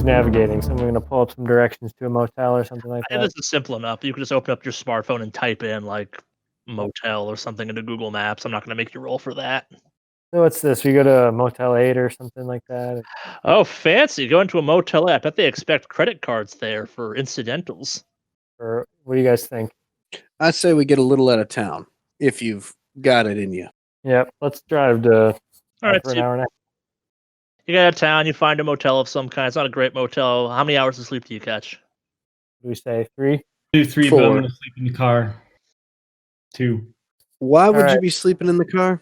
who's navigating? Someone going to pull up some directions to a motel or something like I think that? this is simple enough. You can just open up your smartphone and type in like motel or something into Google Maps. I'm not going to make you roll for that. So what's this? We go to Motel 8 or something like that? Oh, fancy! Go into a motel. I bet they expect credit cards there for incidentals. Or what do you guys think? I say we get a little out of town if you've got it in you. Yep, let's drive to All right, for an so hour and a half. you get out of town. You find a motel of some kind. It's not a great motel. How many hours of sleep do you catch? Do we say 3? Do 3, but I'm 4. going to sleep in the car. 2. Why would you right. be sleeping in the car?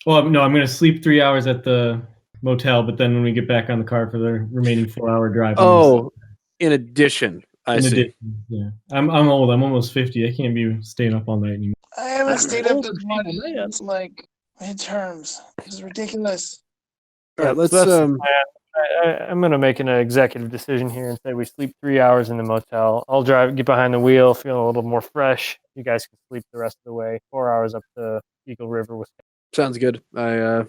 Well, no, I'm going to sleep 3 hours at the motel, but then when we get back on the car for the remaining 4-hour drive. Oh, in addition, I in see. addition, yeah. I'm old. I'm almost 50. I can't be staying up all night anymore. I haven't stayed up old this as much people, man. since like midterms. This is ridiculous. All right, Yep, let's. so that's the plan. I'm going to make an executive decision here and say we sleep 3 hours in the motel. I'll get behind the wheel, feeling a little more fresh. You guys can sleep the rest of the way. 4 hours up to Eagle River, Wisconsin. Sounds good. Do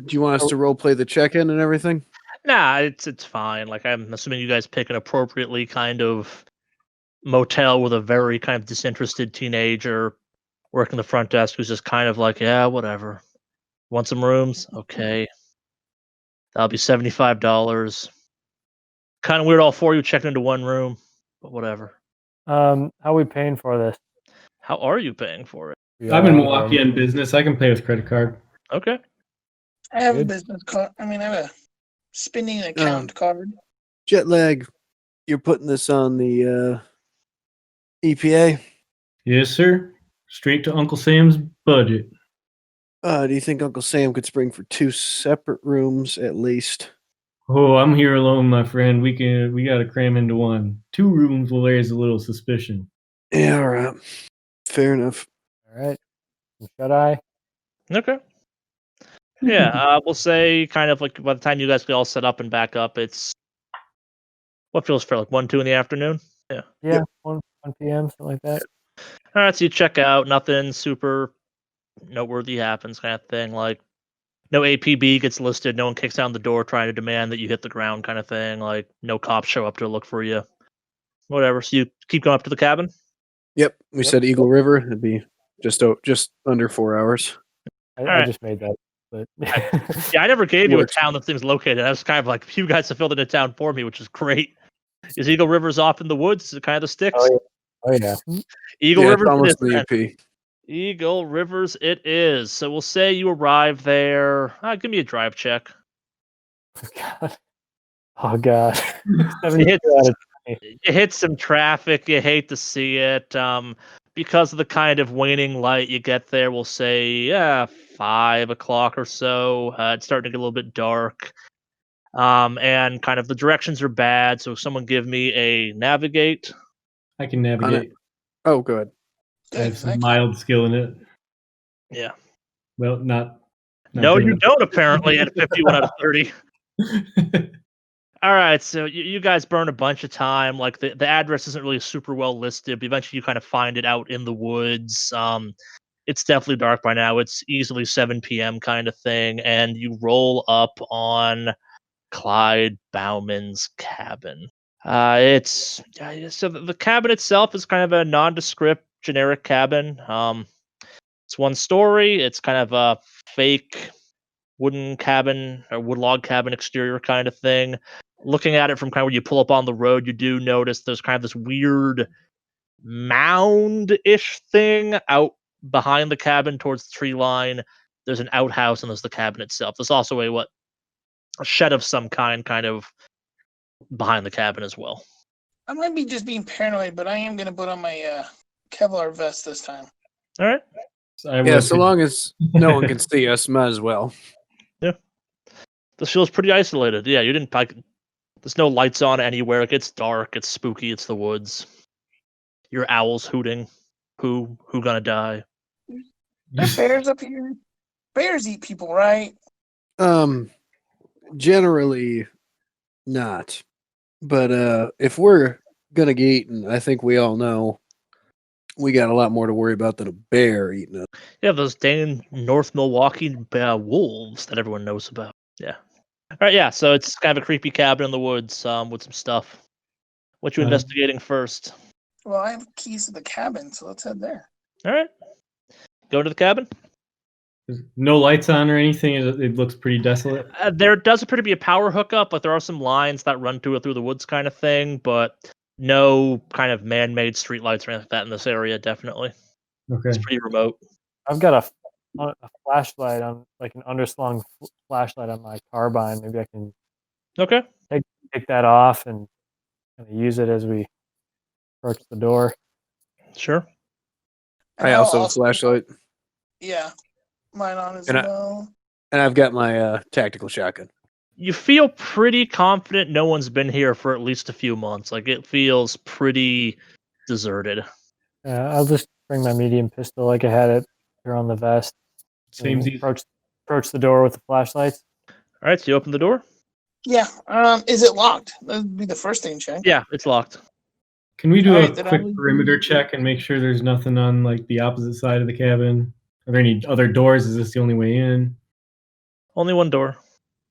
you want us to role play the check-in and everything? Nah, it's fine. Like I'm assuming you guys pick an appropriately kind of motel with a very kind of disinterested teenager working the front desk who's just kind of like, yeah, whatever. Want some rooms? Okay. That'll be $75. Kind of weird all four of you checking into one room, but whatever. How are we paying for this? How are you paying for it? I'm in Milwaukee in business. I can pay with credit card. Okay. I have a Good. business card. I mean, I have a spending account card. Jetlag, you're putting this on the EPA. Yes, sir. Straight to Uncle Sam's budget. Do you think Uncle Sam could spring for 2 separate rooms at least? Oh, I'm here alone, my friend. We gotta cram into one. 2 rooms will raise a little suspicion. Yeah, all right. Fair enough. All right. Shut eye. Okay. Yeah, we'll say kind of like by the time you guys get all set up and back up, it's what feels fair, like 1, 2 in the afternoon. Yeah. Yeah, 1 p.m., something like that. All right, so you check out, nothing super noteworthy happens, kind of thing. Like no APB gets listed, no one kicks down the door trying to demand that you hit the ground, kind of thing. Like no cops show up to look for you. Whatever. So you keep going up to the cabin. Yep, we said Eagle River. It'd be just under 4 hours. I right. just made that. But Yeah, I never gave you a Works. town that thing's located. I was kind of like, you guys have filled in a town for me, which is great. Is Eagle River's off in the woods? Is it kind of the sticks? Oh yeah. Eagle Yeah, River it's almost it is, the then. EP. Eagle Rivers it is. So we'll say you arrive there. Give me a drive check. Oh god. You 72 hit, out of 20. you hit some traffic. You hate to see it. Because of the kind of waning light you get there, we'll say 5 o'clock or so. It's starting to get a little bit dark. And kind of the directions are bad. So someone give me a navigate. I can navigate. Oh, good. I have some mild skill in it. Yeah. Well, not No, good you enough. don't apparently at 51 out of 30. All right, so you guys burn a bunch of time. Like the address isn't really super well listed, but eventually you kind of find it out in the woods. It's definitely dark by now. It's easily 7 p.m. kind of thing, and you roll up on Clyde Baughman's cabin. So the cabin itself is kind of a nondescript, generic cabin. It's 1 story. It's kind of a fake wooden cabin or wood log cabin exterior kind of thing. Looking at it from kind of where you pull up on the road, you do notice there's kind of this weird mound-ish thing out behind the cabin towards the tree line. There's an outhouse and there's the cabin itself. There's also a shed of some kind of behind the cabin as well. I might be just being paranoid, but I am going to put on my Kevlar vest this time. All right. Yeah, so long as no one can see us, might as well. Yeah. This feels pretty isolated. Yeah, you didn't like. There's no lights on anywhere. It gets dark. It's spooky. It's the woods. Your owls hooting. Who gonna die? There are bears up here. Bears eat people, right? Generally not. But if we're gonna get eaten, I think we all know we got a lot more to worry about than a bear eating us. Yeah, those dang North Milwaukee wolves that everyone knows about. Yeah. All right, yeah. So it's kind of a creepy cabin in the woods with some stuff. What you investigating first? Well, I have keys to the cabin, so let's head there. All right. Go to the cabin. There's no lights on or anything. It looks pretty desolate. There does appear to be a power hookup, but there are some lines that run through the woods kind of thing, but no kind of man-made streetlights or anything like that in this area, definitely. Okay. It's pretty remote. I've got a flashlight on, like an underslung flashlight on my carbine. Maybe I can Okay. take that off and kind of use it as we approach the door. Sure. And I I'll also have a flashlight, Yeah, mine on as And well. and I've got my tactical shotgun. You feel pretty confident no one's been here for at least a few months. Like, it feels pretty deserted. I'll just bring my medium pistol like I had it here on the vest. Same. and approach the door with the flashlights. All right, so you open the door? Yeah. Is it locked? That'd be the first thing check. Yeah, it's locked. Can we do Alright, a then quick I'll- perimeter check and make sure there's nothing on like the opposite side of the cabin? Are there any other doors? Is this the only way in? Only one door.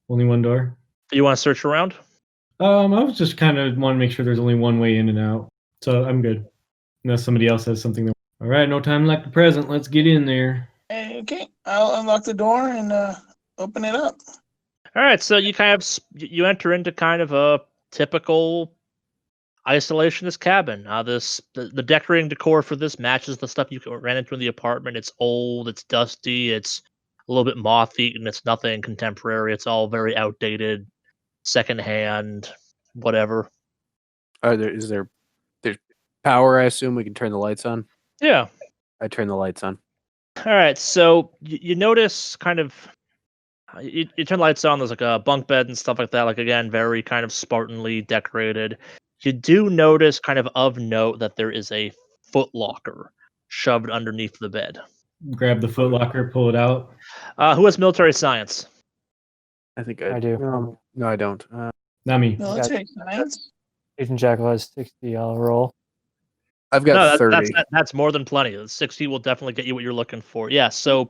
Only one door? You want to search around? I was just kind of want to make sure there's only one way in and out. So I'm good. Unless somebody else has something. All right, no time like the present. Let's get in there. Okay, I'll unlock the door and open it up. All right, so you kind of you enter into kind of a typical isolationist cabin. The decorating decor for this matches the stuff you ran into in the apartment. It's old, it's dusty, it's a little bit moth-eaten. It's nothing contemporary. It's all very outdated, secondhand, whatever. Is there there's power? I assume we can turn the lights on. Yeah. I turn the lights on. All right, so you notice kind of you turn the lights on. There's like a bunk bed and stuff like that. Like, again, very kind of Spartanly decorated. You do notice, kind of note, that there is a foot locker shoved underneath the bed. Grab the footlocker, pull it out. Who has military science? I think I do. No, I don't. Not me. Military science. Agent Jackal has 60. I'll roll. I've got No, 30. that's more than plenty. The 60 will definitely get you what you're looking for. Yeah, so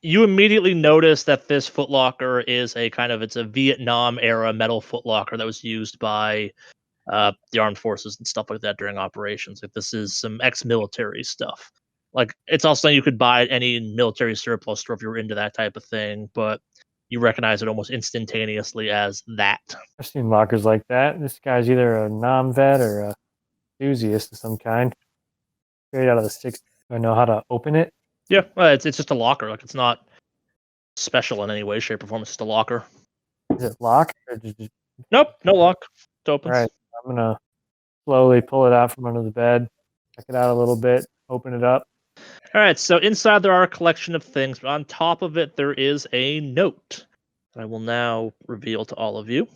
you immediately notice that this footlocker is it's a Vietnam era metal footlocker that was used by the armed forces and stuff like that during operations. Like, this is some ex-military stuff. Like, it's also something you could buy at any military surplus store if you were into that type of thing, but you recognize it almost instantaneously as that. I've seen lockers like that. This guy's either a non-vet or a enthusiast of some kind. Straight out of the 60s. Do I know how to open it? Yeah, it's just a locker. Like, it's not special in any way, shape, or form. It's just a locker. Is it locked? Or just, Nope, no lock. It opens. all right, I'm going to slowly pull it out from under the bed, check it out a little bit, open it up. All right, so inside there are a collection of things, but on top of it there is a note that I will now reveal to all of you,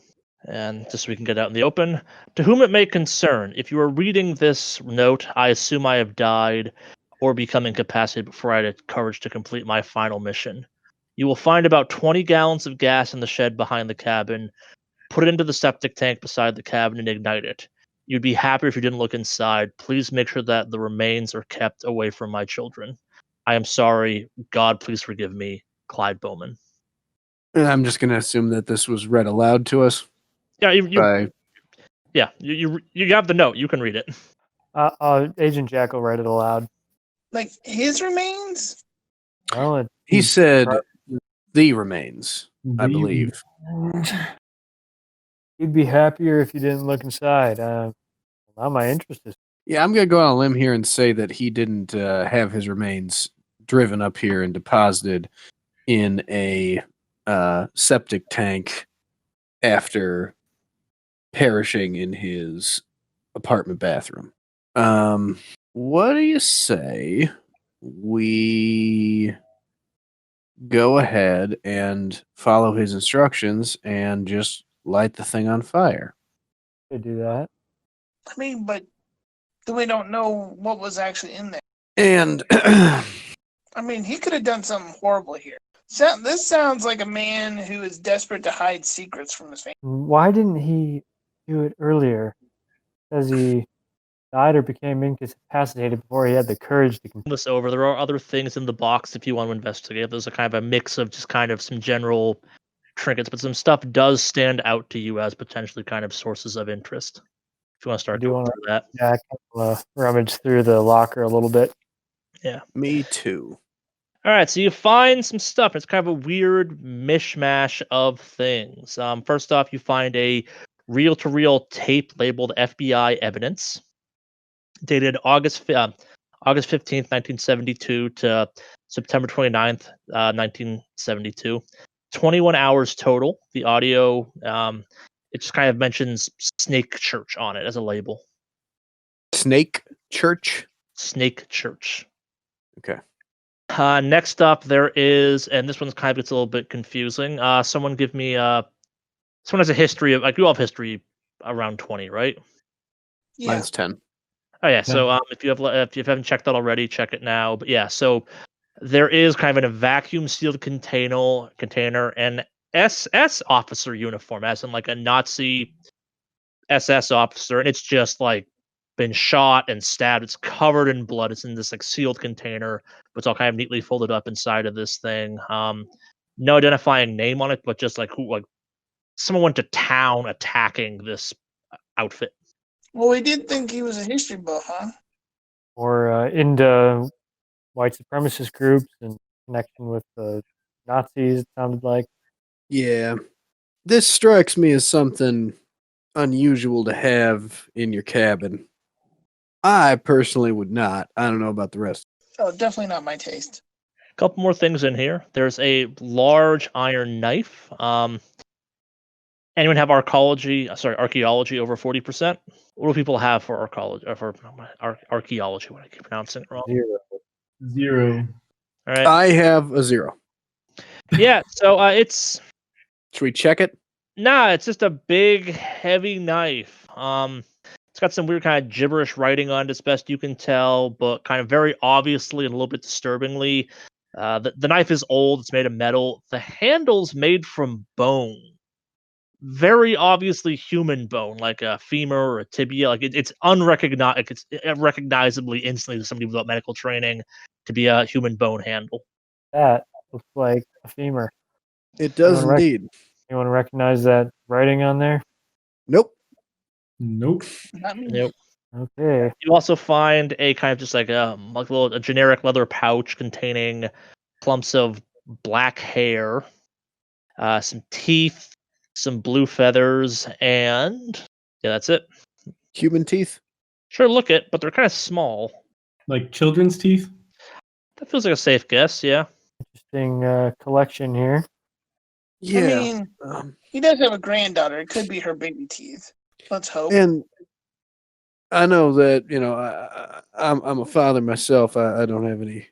and just so we can get out in the open. To whom it may concern, if you are reading this note, I assume I have died or become incapacitated before I had courage to complete my final mission. You will find about 20 gallons of gas in the shed behind the cabin. Put it into the septic tank beside the cabin and ignite it. You'd be happier if you didn't look inside. Please make sure that the remains are kept away from my children. I am sorry. God, please forgive me. Clyde Baughman. And I'm just going to assume that this was read aloud to us. Yeah, you have the note. You can read it. Agent Jackal read it aloud. Like his remains? Well, He said the remains, I believe. You'd be happier if you didn't look inside. Now my interest is. Yeah, I'm going to go on a limb here and say that he didn't have his remains driven up here and deposited in a septic tank after perishing in his apartment bathroom. What do you say we go ahead and follow his instructions and just light the thing on fire? To do that. I mean, but we don't know what was actually in there. And I mean, he could have done something horrible here. This sounds like a man who is desperate to hide secrets from his family. Why didn't he do it earlier? Says he died or became incapacitated before he had the courage to complete. This over. There are other things in the box if you want to investigate. There's a kind of a mix of just kind of some general trinkets, but some stuff does stand out to you as potentially kind of sources of interest. If you want to start do going wanna- through that. Yeah, I can rummage through the locker a little bit. Me too. All right, so you find some stuff. It's kind of a weird mishmash of things. First off, you find a reel-to-reel tape labeled FBI evidence, dated August 15th, 1972 to September 29th, 1972. 21 hours total. The audio, it just kind of mentions Snake Church on it as a label. Snake Church. Snake Church. Okay. Next up, there is, and this one's kind of gets a little bit confusing. Someone give me someone has a history of, like, you all have history around 20, right? Yeah. Mine's 10. Oh yeah. So if you haven't checked that already, check it now. But yeah, so there is kind of in a vacuum sealed container an SS officer uniform, as in like a Nazi SS officer, and it's just like been shot and stabbed. It's covered in blood. It's in this like sealed container, but it's all kind of neatly folded up inside of this thing. No identifying name on it, but just like who, like someone went to town attacking this outfit. Well, we did think he was a history buff, huh? Or into white supremacist groups and connection with the Nazis, it sounded like. Yeah. This strikes me as something unusual to have in your cabin. I personally would not. I don't know about the rest. Oh, definitely not my taste. A couple more things in here. There's a large iron knife. Anyone have archaeology over 40%? What do people have for archaeology? Archaeology? What I keep pronouncing it wrong. 0. All right. I have a 0. Yeah. So it's Should we check it? it's just a big, heavy knife. It's got some weird kind of gibberish writing on it, as best you can tell, but kind of very obviously and a little bit disturbingly. The knife is old. It's made of metal. The handle's made from bone. Very obviously human bone, like a femur or a tibia. Like it's unrecognizable. It's recognizably instantly to somebody without medical training to be a human bone handle. That looks like a femur. It does Anyone indeed. You want to recognize that writing on there? Nope. Nope. Not me. Nope. Okay. You also find a kind of just like a generic leather pouch containing clumps of black hair, some teeth, some blue feathers, and yeah, that's it. Human teeth? Sure, look it, but they're kind of small. Like children's teeth? That feels like a safe guess, yeah. Interesting collection here. Yeah. I mean, he does have a granddaughter. It could be her baby teeth. Let's hope. And I know that, I'm a father myself. I don't have any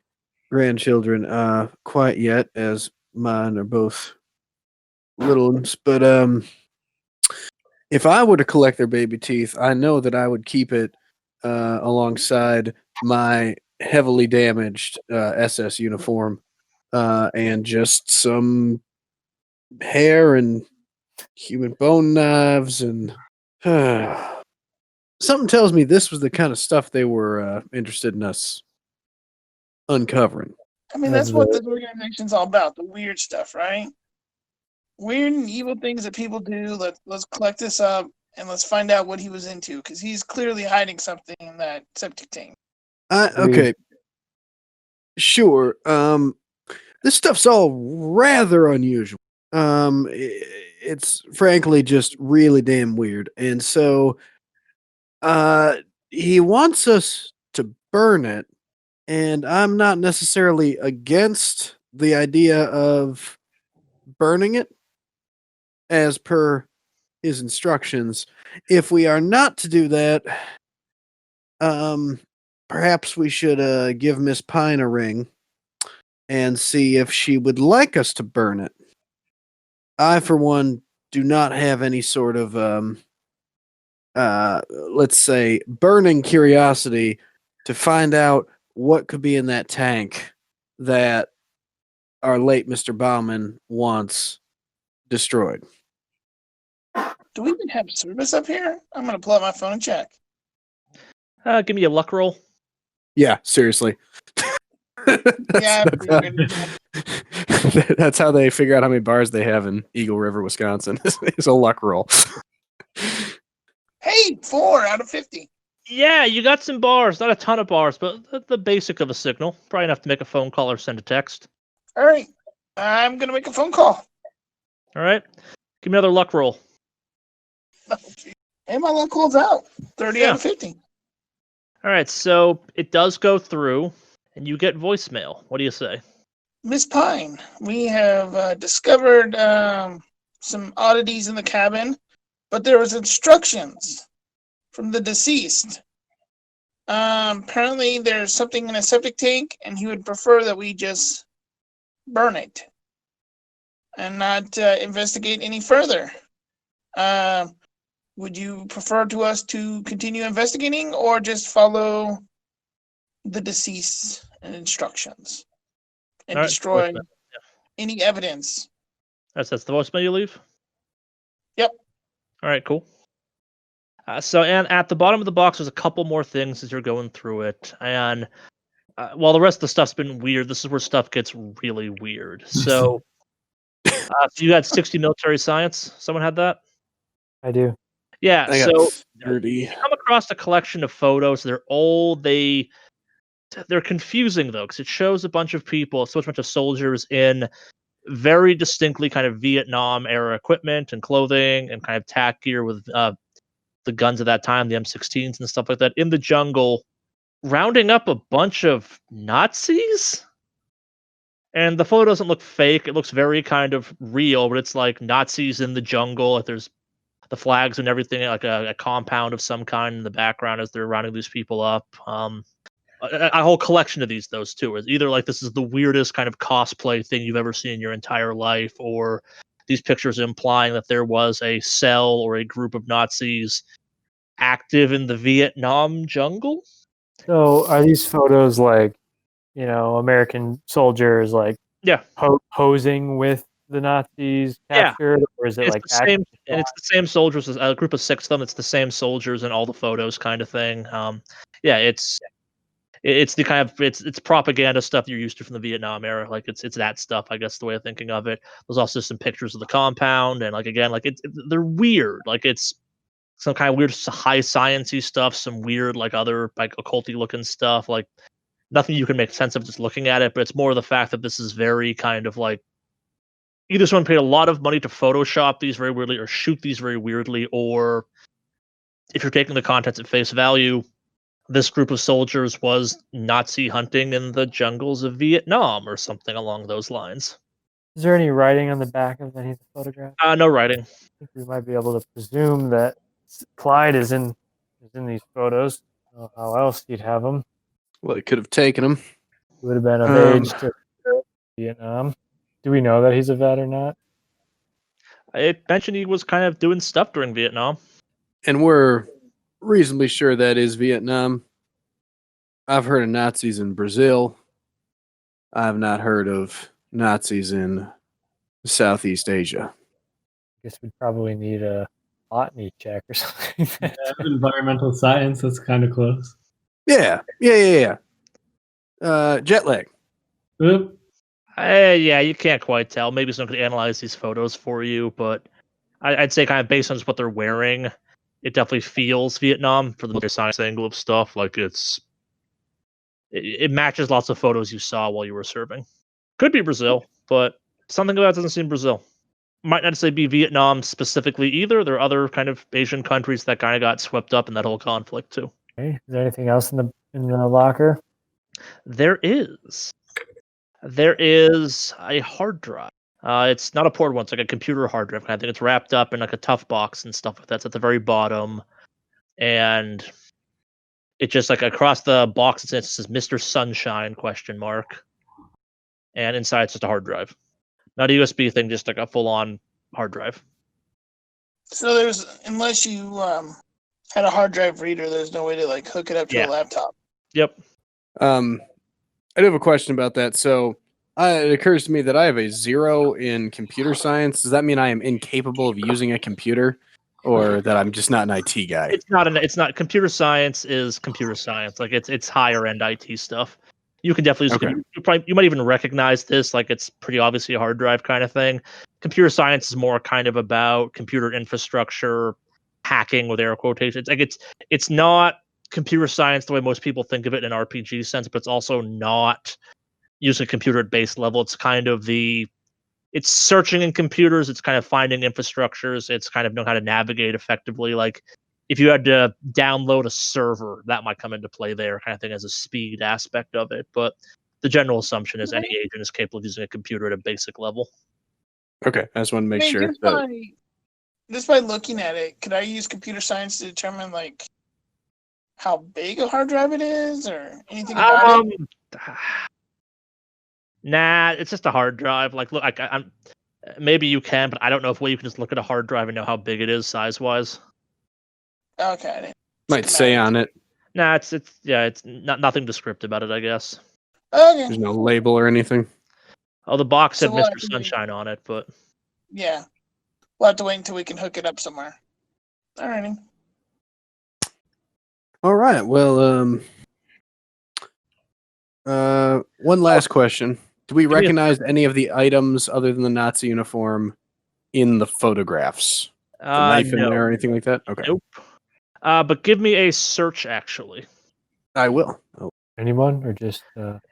grandchildren quite yet, as mine are both little ones. But if I were to collect their baby teeth, I know that I would keep it alongside my heavily damaged SS uniform and just some hair and human bone knives and something tells me this was the kind of stuff they were interested in us uncovering. I mean, that's what this organization's all about, the weird stuff, right? Weird and evil things that people do. Let's collect this up and let's find out what he was into, because he's clearly hiding something in that septic tank. Okay. Sure. This stuff's all rather unusual. It's frankly just really damn weird. And so he wants us to burn it, and I'm not necessarily against the idea of burning it as per his instructions. If we are not to do that, perhaps we should give Miss Pine a ring and see if she would like us to burn it. I, for one, do not have any sort of let's say burning curiosity to find out what could be in that tank that our late Mr. Baughman wants destroyed. Do we even have service up here? I'm going to pull out my phone and check. Give me a luck roll. Yeah, seriously. Yeah, I That's figured. That's how they figure out how many bars they have in Eagle River, Wisconsin. It's a luck roll. Hey, 4 out of 50. Yeah, you got some bars. Not a ton of bars, but the basic of a signal. Probably enough to make a phone call or send a text. All right. I'm going to make a phone call. All right. Give me another luck roll. And my luck holds out. 30 out of 50. All right, so it does go through, and you get voicemail. What do you say? Miss Pine, we have discovered some oddities in the cabin, but there was instructions from the deceased. Apparently there's something in a septic tank, and he would prefer that we just burn it and not investigate any further. Would you prefer to us to continue investigating or just follow the deceased's instructions and All right, destroy voicemail. any evidence? That's the voicemail you leave? Yep. All right, cool. So, and at the bottom of the box, there's a couple more things as you're going through it. And while the rest of the stuff's been weird, this is where stuff gets really weird. So, you had 60 military science. Someone had that? I do. Yeah, I so got 30. you come across a collection of photos. They're old. They're confusing, though, because it shows a bunch of people, so a bunch of soldiers in very distinctly kind of Vietnam-era equipment and clothing and kind of tack gear with the guns of that time, the M16s and stuff like that, in the jungle, rounding up a bunch of Nazis. And the photo doesn't look fake. It looks very kind of real, but it's like Nazis in the jungle. Like there's the flags and everything, like a compound of some kind in the background as they're rounding these people up. A whole collection of those two. It's either like this is the weirdest kind of cosplay thing you've ever seen in your entire life, or these pictures implying that there was a cell or a group of Nazis active in the Vietnam jungle. So are these photos like, American soldiers like Yeah. posing with the Nazis captured, or is it It's like the same, and it's the same soldiers as a group of 6 of them. It's the same soldiers in all the photos, kind of thing. It's the kind of it's propaganda stuff you're used to from the Vietnam era. Like it's that stuff, I guess, the way of thinking of it. There's also some pictures of the compound, and like again, like they're weird. Like it's some kind of weird high sciencey stuff, some weird like other like occulty looking stuff. Like nothing you can make sense of just looking at it. But it's more the fact that this is very kind of like either someone paid a lot of money to Photoshop these very weirdly or shoot these very weirdly, or if you're taking the contents at face value, this group of soldiers was Nazi hunting in the jungles of Vietnam or something along those lines. Is there any writing on the back of any of the photographs? No writing. I think we might be able to presume that Clyde is in these photos. I don't know how else you'd have him. Well, it could have taken him. He would have been of age to Vietnam. Do we know that he's a vet or not? I mentioned he was kind of doing stuff during Vietnam. And we're reasonably sure that is Vietnam. I've heard of Nazis in Brazil. I have not heard of Nazis in Southeast Asia. I guess we'd probably need a botany check or something. Environmental science, that's kind of close. Yeah. Jetlag. Oop. Yeah, you can't quite tell. Maybe someone could analyze these photos for you, but I'd say kind of based on just what they're wearing, it definitely feels Vietnam for the science angle of stuff. Like it matches lots of photos you saw while you were serving. Could be Brazil, but something about it doesn't seem Brazil. Might not say be Vietnam specifically either. There are other kind of Asian countries that kind of got swept up in that whole conflict too. Okay. Is there anything else in the locker? There is a hard drive. It's not a portable one. It's like a computer hard drive kind of thing. It's wrapped up in like a tough box and stuff like that. It's at the very bottom, and it just like across the box it says Mr. Sunshine ? And inside it's just a hard drive, not a USB thing, just like a full-on hard drive. So unless you had a hard drive reader, there's no way to like hook it up to a laptop. Yep. I do have a question about that. So it occurs to me that I have a 0 in computer science. Does that mean I am incapable of using a computer, or that I'm just not an IT guy? It's not. Computer science is computer science. Like it's higher end IT stuff. You can definitely use Okay. you might even recognize this, like it's pretty obviously a hard drive kind of thing. Computer science is more kind of about computer infrastructure, hacking with air quotations. Like it's not computer science the way most people think of it in an RPG sense, but it's also not using a computer at base level. It's kind of it's searching in computers, it's kind of finding infrastructures, it's kind of know how to navigate effectively. Like if you had to download a server, that might come into play there, kind of thing, as a speed aspect of it. But the general assumption is any agent is capable of using a computer at a basic level. Okay, I just want to make sure. Just by looking at it, could I use computer science to determine like how big a hard drive it is, or anything about it? Nah, it's just a hard drive. Like, look, I'm maybe you can, but I don't know if you can just look at a hard drive and know how big it is size wise. Okay. Might say on it. Nah, it's nothing descriptive about it, I guess. Okay. There's no label or anything. Oh, the box said So we'll Mr. have to Sunshine on it, but yeah, we'll have to wait until we can hook it up somewhere. Alrighty. All right. Well, one last question. Do we recognize any of the items other than the Nazi uniform in the photographs? The knife in there or anything like that? Okay. Nope. But give me a search, actually. I will. Oh. Anyone or just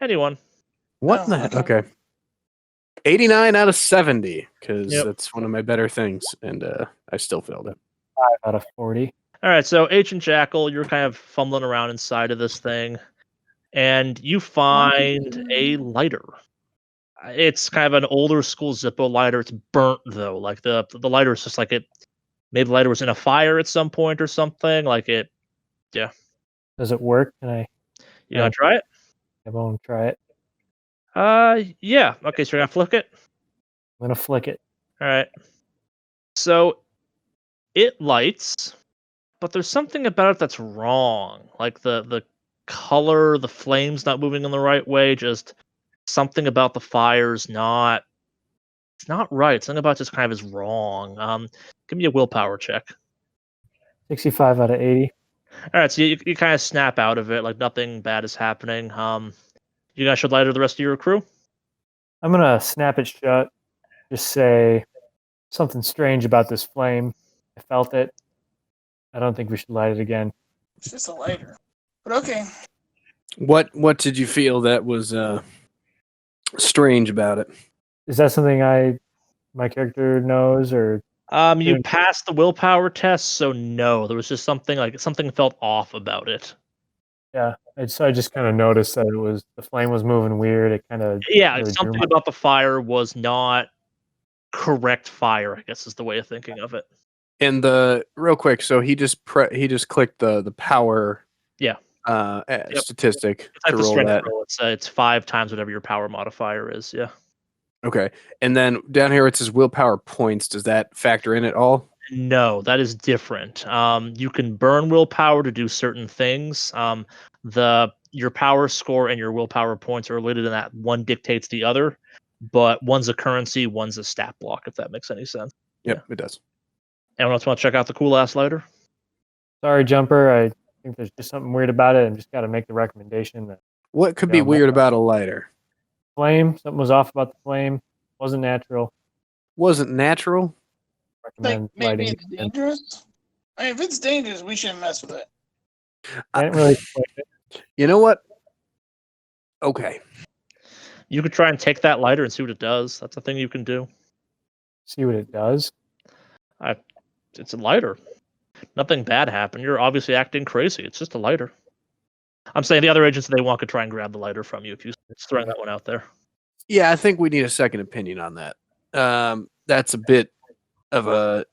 Anyone? What the heck? Okay. 89 out of 70, because Yep. that's one of my better things, and I still failed it. 5 out of 40? All right, so Agent Jackal, you're kind of fumbling around inside of this thing, and you find a lighter. It's kind of an older school Zippo lighter. It's burnt though. Like the lighter is just like it. Maybe the lighter was in a fire at some point or something. Like it. Yeah. Does it work? Can I? You gonna try it? I won't try it. Yeah. Okay, so you're gonna flick it. I'm gonna flick it. All right. So it lights, but there's something about it that's wrong. Like the color, the flame's not moving in the right way. Just something about the fire's not. It's not right. Something about it just kind of is wrong. Give me a willpower check. 65 out of 80. All right, so you kind of snap out of it, like nothing bad is happening. You guys should lighter the rest of your crew. I'm gonna snap it shut. Just say something strange about this flame. I felt it. I don't think we should light it again. It's just a lighter. But okay. What did you feel that was strange about it? Is that something my character knows, or You passed the willpower test, so no, there was just something felt off about it. yeah? So I just kind of noticed that the flame was moving weird. It kind of Something about the fire was not correct fire, I guess is the way of thinking of it. And real quick, so he just clicked the power statistic to roll that. It's 5 times whatever your power modifier is. Yeah. Okay, and then down here it says willpower points. Does that factor in at all? No, that is different. You can burn willpower to do certain things. Your power score and your willpower points are related in that one dictates the other, but one's a currency, one's a stat block, if that makes any sense. Yep, it does. Anyone else want to check out the cool ass lighter? Sorry, Jumper. I think there's just something weird about it. I just got to make the recommendation that What could be weird about a lighter? flame. Something was off about the flame. Wasn't natural. Wasn't natural? Recommend Maybe lighting it's dangerous. I mean, if it's dangerous, we shouldn't mess with it. I didn't really explain it. You know what? Okay. You could try and take that lighter and see what it does. That's a thing you can do. See what it does. It's a lighter. Nothing bad happened. You're obviously acting crazy. It's just a lighter. I'm saying the other agents that they want could try and grab the lighter from you if you just throwing that one out there. Yeah, I think we need a second opinion on that. That's a bit of a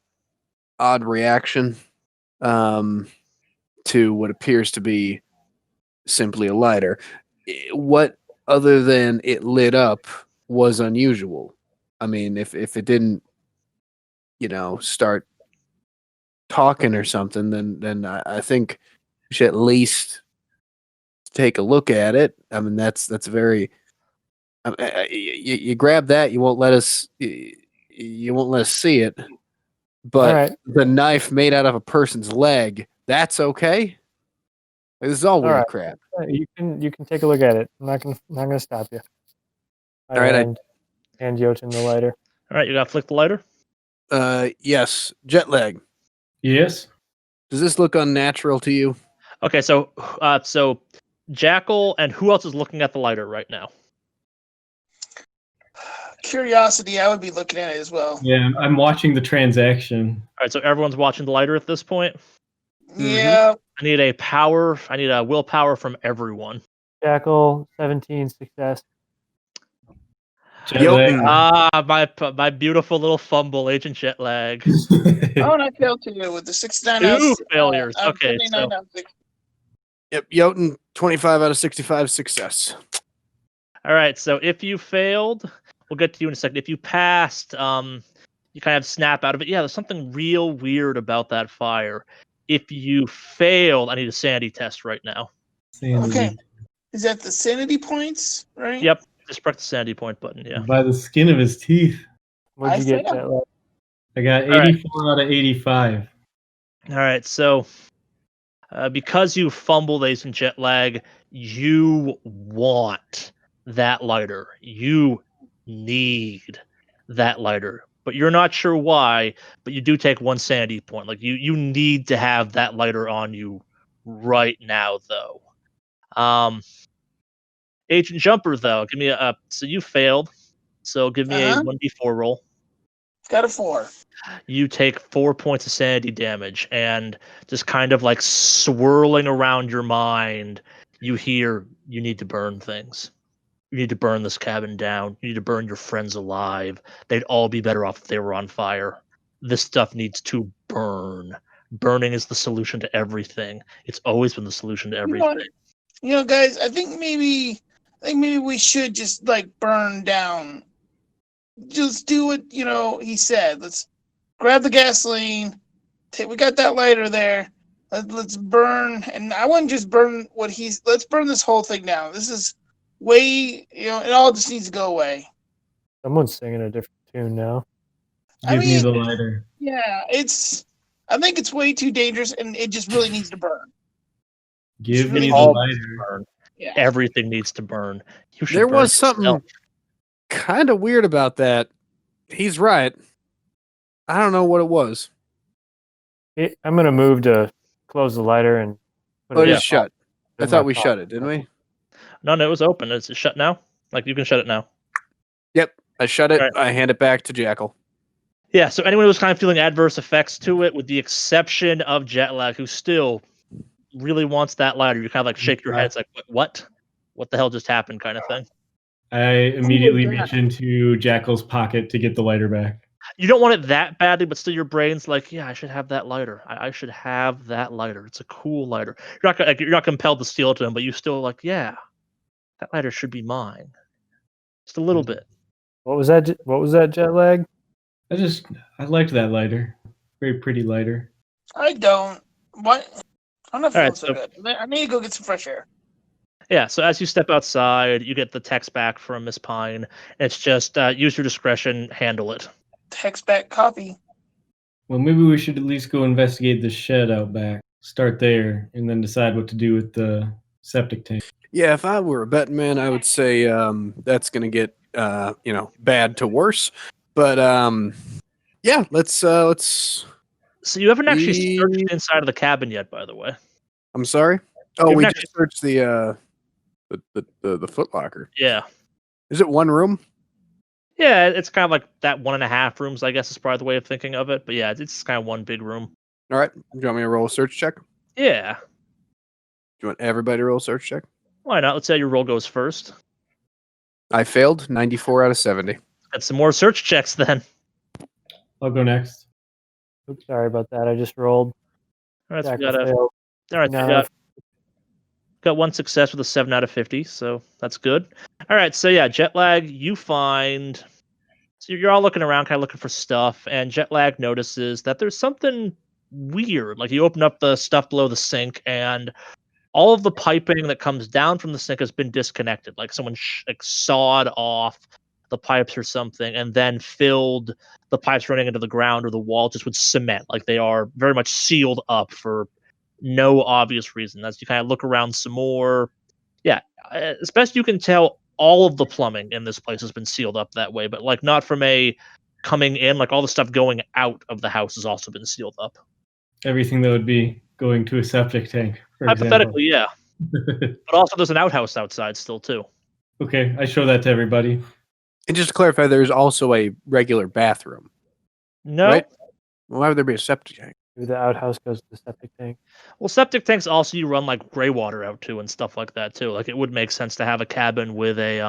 odd reaction to what appears to be simply a lighter. What other than it lit up was unusual? I mean, if it didn't, start talking or something, then I think we should at least take a look at it. I mean, that's very. You grab that, you won't let us see it. But All right. the knife made out of a person's leg, that's okay? This is all weird right. crap. You can take a look at it. I'm not gonna stop you. All right, And Jotun the lighter. All right, you got to flick the lighter. Yes, Jetlag. Yes. Does this look unnatural to you? Okay, so Jackal and who else is looking at the lighter right now? Curiosity, I would be looking at it as well. Yeah, I'm watching the transaction. All right, so everyone's watching the lighter at this point. Yeah. I need a willpower from everyone. Jackal, 17 success. Jotun. My beautiful little fumble, Agent Jetlag. Oh, and I failed too with the 69 Two failures. Okay, 79 so out of 60. Yep, Jotun, 25 out of 65 success. all right, so if you failed, we'll get to you in a second. If you passed, you kind of snap out of it. Yeah, there's something real weird about that fire. If you failed, I need a sanity test right now. Okay. Is that the sanity points, right? Yep, just press the sanity point button. Yeah. By the skin of his teeth. What'd you I get, failed. Jetlag? I got All right. 84 out of 85. All right, so because you fumbled Agent Jetlag, you want that lighter. You need that lighter, but you're not sure why. But you do take one sanity point. Like you need to have that lighter on you right now, though. Agent Jumper, though, give me a. So you failed. So give me a 1d4 roll. Got a 4. You take 4 points of sanity damage, and just kind of like swirling around your mind, you hear you need to burn things. You need to burn this cabin down. You need to burn your friends alive. They'd all be better off if they were on fire. This stuff needs to burn. Burning is the solution to everything. It's always been the solution to everything. Guys, I think maybe we should just like burn down. Just do what he said. Let's grab the gasoline. We got that lighter there. Let's burn, and I wouldn't just burn let's burn this whole thing down. This is way, it all just needs to go away. Someone's singing a different tune now. Give me the lighter. Yeah, I think it's way too dangerous, and it just really needs to burn. Give me the all lighter. Burn. Yeah. Everything needs to burn. You should There burn was something yourself. kind of weird about that. He's right. I don't know what it was. I'm gonna move to close the lighter and put Oh, it in is shut. I in thought my we pocket. shut it, didn't we? No, it was open. Is it shut now? Like you can shut it now. Yep, I shut it. Right. I hand it back to Jackal. Yeah, so anyone who's kind of feeling adverse effects to it, with the exception of Jetlag, who still really wants that lighter, you kind of like shake your head. It's like, what? What the hell just happened kind of thing. I immediately reach into Jackal's pocket to get the lighter back. You don't want it that badly, but still your brain's like, yeah, I should have that lighter. I should have that lighter. It's a cool lighter. You're not compelled to steal it to him, but you still like, yeah, that lighter should be mine. Just a little bit. What was that? What was that, Jetlag? I liked that lighter. Very pretty lighter. I don't. What? I'm not feeling Alright, so good. I need to go get some fresh air. Yeah, so as you step outside, you get the text back from Miss Pine. It's just use your discretion, handle it. Text back copy. Well, maybe we should at least go investigate the shed out back. Start there, and then decide what to do with the septic tank. Yeah, if I were a betting man, I would say that's going to get bad to worse. But yeah, let's. So you haven't actually searched inside of the cabin yet, by the way. I'm sorry. Oh, You we haven't just searched the Foot Locker. Yeah. Is it one room? Yeah, it's kind of like that 1.5 rooms, I guess is probably the way of thinking of it. But yeah, it's kind of one big room. All right. Do you want me to roll a search check? Do Yeah. you want everybody to roll a search check? Why not? Let's say your roll goes first. I failed. 94 out of 70. Got some more search checks then. I'll go next. Oops, sorry about that. I just rolled. All right, so we Jackal failed. got one success with a 7 out of 50, so that's good. All right, so yeah, Jetlag, you find. So you're all looking around, kind of looking for stuff, and Jetlag notices that there's something weird. Like you open up the stuff below the sink, and all of the piping that comes down from the sink has been disconnected. Like someone sawed off the pipes or something, and then filled the pipes running into the ground or the wall just with cement. Like they are very much sealed up for no obvious reason. As you kind of look around some more, yeah, as best you can tell, all of the plumbing in this place has been sealed up that way, but like not from a coming in, like all the stuff going out of the house has also been sealed up. Everything that would be going to a septic tank, for Hypothetically, yeah. example. But also there's an outhouse outside still too. Okay, I show that to everybody. And just to clarify, there's also a regular bathroom. No. Right? Why would there be a septic tank? Maybe the outhouse goes to the septic tank. Well, septic tanks also you run like gray water out to and stuff like that too. Like it would make sense to have a cabin with a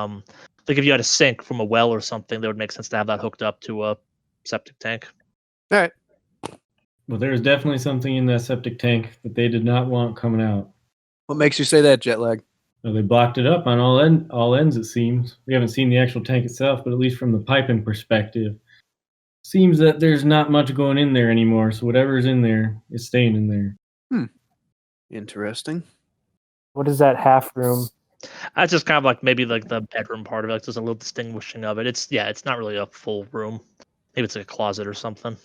like if you had a sink from a well or something, that would make sense to have that hooked up to a septic tank. All right. Well, there is definitely something in that septic tank that they did not want coming out. What makes you say that, Jetlag? Well, they blocked it up on all ends, it seems. We haven't seen the actual tank itself, but at least from the piping perspective, seems that there's not much going in there anymore. So whatever's in there is staying in there. Interesting. What is that half room? That's just kind of like maybe like the bedroom part of it. Like there's a little distinguishing of it. It's not really a full room. Maybe it's like a closet or something.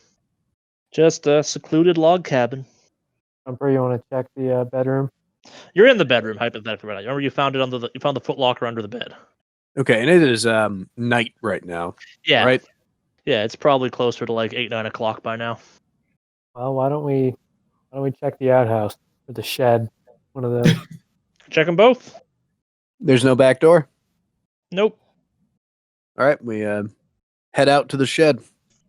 Just a secluded log cabin. Jumper, you want to check the bedroom? You're in the bedroom, hypothetically right now. Remember you found it you found the footlocker under the bed. Okay, and it is night right now. Yeah. Right? Yeah, it's probably closer to like 8, 9 o'clock by now. Well, why don't we check the outhouse or the shed? One of those. Check them both. There's no back door. Nope. All right, we head out to the shed.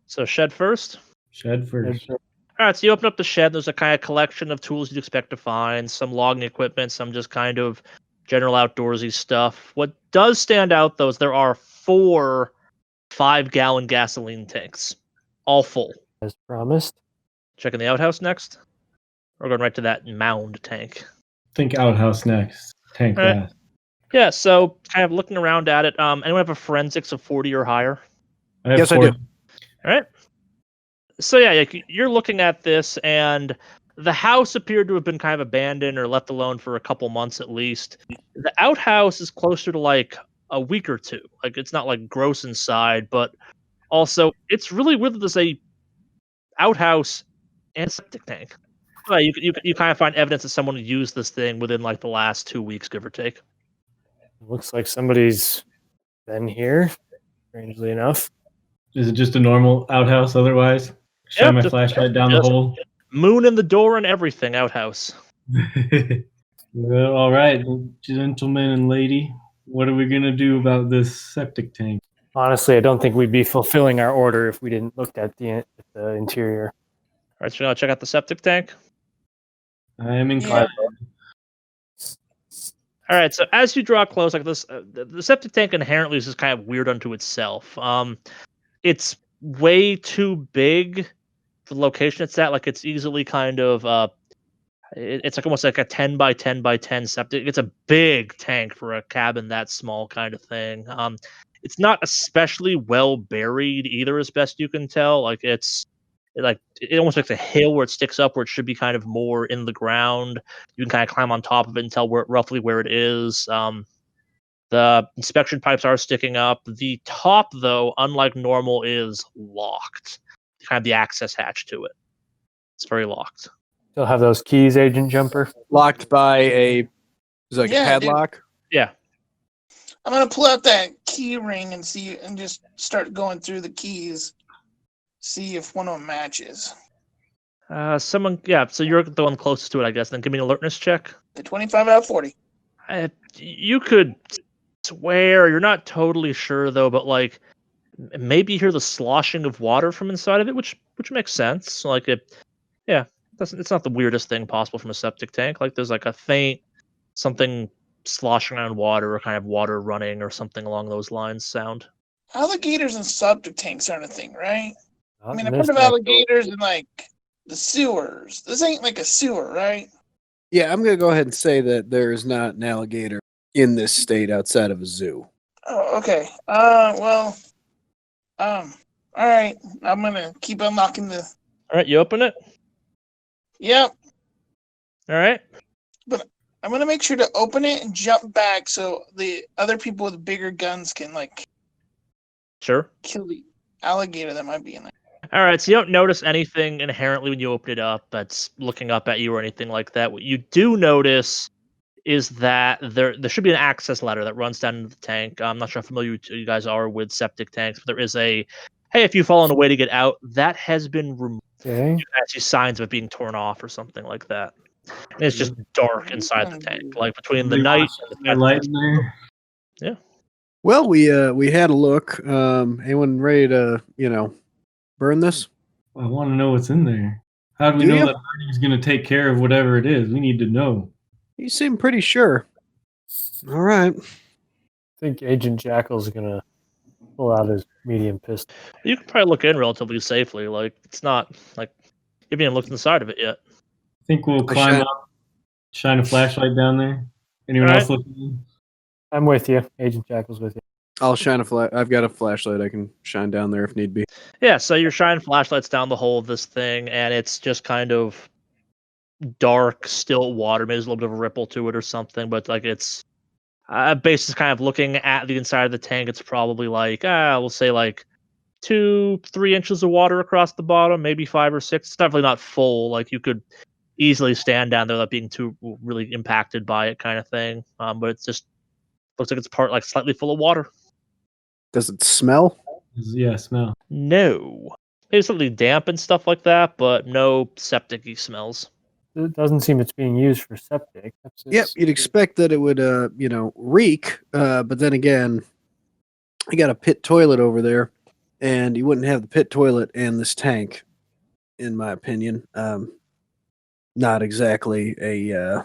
So shed first. Shed first. All right, so you open up the shed. There's a kind of collection of tools you'd expect to find, some logging equipment, some just kind of general outdoorsy stuff. What does stand out, though, is there are 4 5-gallon gasoline tanks, all full. As promised. Checking the outhouse next? We're going right to that mound tank. Think outhouse next. Tank All right. last. Yeah, so kind of looking around at it. Anyone have a forensics of 40 or higher? I have Yes, I 4. do. All right. So yeah, you're looking at this, and the house appeared to have been kind of abandoned or left alone for a couple months at least. The outhouse is closer to like a week or two. Like it's not like gross inside, but also it's really weird that there's a outhouse and septic tank. You kind of find evidence that someone used this thing within like the last 2 weeks, give or take. Looks like somebody's been here, strangely enough. Is it just a normal outhouse otherwise? Shine Yep, my just- flashlight down the just- hole. Moon in the door and everything, outhouse. Well, all right, gentlemen and lady. What are we going to do about this septic tank? Honestly, I don't think we'd be fulfilling our order if we didn't look at the interior. All right, so you want to check out the septic tank? I am inclined. All right, so as you draw close, like this, the septic tank inherently is just kind of weird unto itself. It's way too big for the location it's at. Like it's easily kind of, it's like almost like a 10 by 10 by 10 septic. It's a big tank for a cabin that small, kind of thing. It's not especially well buried either, as best you can tell. Like it almost like a hill where it sticks up, where it should be kind of more in the ground. You can kind of climb on top of it and tell roughly where it is. The inspection pipes are sticking up. The top, though, unlike normal, is locked. Kind of the access hatch to it. It's very locked. Still have those keys, Agent Jumper? Locked by a a padlock. Yeah. I'm gonna pull out that key ring and see, and just start going through the keys, see if one of them matches. So you're the one closest to it, I guess. Then give me an alertness check. The 25 out of 40. You could swear, you're not totally sure though, but like maybe you hear the sloshing of water from inside of it, which makes sense. Like it's not the weirdest thing possible from a septic tank. Like there's like a faint something sloshing around water or kind of water running or something along those lines sound. Alligators and septic tanks aren't a thing, right? I Not mean, in I've heard this of neck. alligators in like the sewers. This ain't like a sewer, right? Yeah, I'm going to go ahead and say that there is not an alligator in this state outside of a zoo. Oh, okay. All right. I'm gonna keep unlocking the. All right, you open it. Yep. All right. I'm gonna make sure to open it and jump back so the other people with bigger guns can like Sure. kill the alligator that might be in there. All right, so you don't notice anything inherently when you open it up that's looking up at you or anything like that. What you do notice is that there should be an access ladder that runs down into the tank. I'm not sure how familiar you guys are with septic tanks, but there is a, hey, if you've fallen away to get out, that has been removed. Okay. You can see signs of it being torn off or something like that. And it's just dark inside the tank, like between the night and the light in there. Yeah. Well, we had a look. Anyone ready to burn this? I want to know what's in there. How do we Do know you? that Bernie's going to take care of whatever it is? We need to know. You seem pretty sure. All right. I think Agent Jackal's gonna pull out his medium pistol. You can probably look in relatively safely. Like, it's not like you haven't even looked inside of it yet. I think we'll climb up, shine a flashlight down there. Anyone else looking in? I'm with you. Agent Jackal's with you. I'll shine a flash. I've got a flashlight. I can shine down there if need be. Yeah, so you're shining flashlights down the hole of this thing, and it's just kind of dark, still water. Maybe there's a little bit of a ripple to it or something, but like it's basically kind of looking at the inside of the tank. It's probably like we'll say like 2-3 inches of water across the bottom, maybe 5 or 6. It's definitely not full. Like you could easily stand down there without being too really impacted by it, kind of thing. But it's just looks like it's part like slightly full of water. Does it smell? Yeah, smell. No, maybe something damp and stuff like that, but no septic-y smells. It doesn't seem it's being used for septic. Yep, you'd expect that it would, reek. But then again, I got a pit toilet over there, and you wouldn't have the pit toilet and this tank, in my opinion. Not exactly a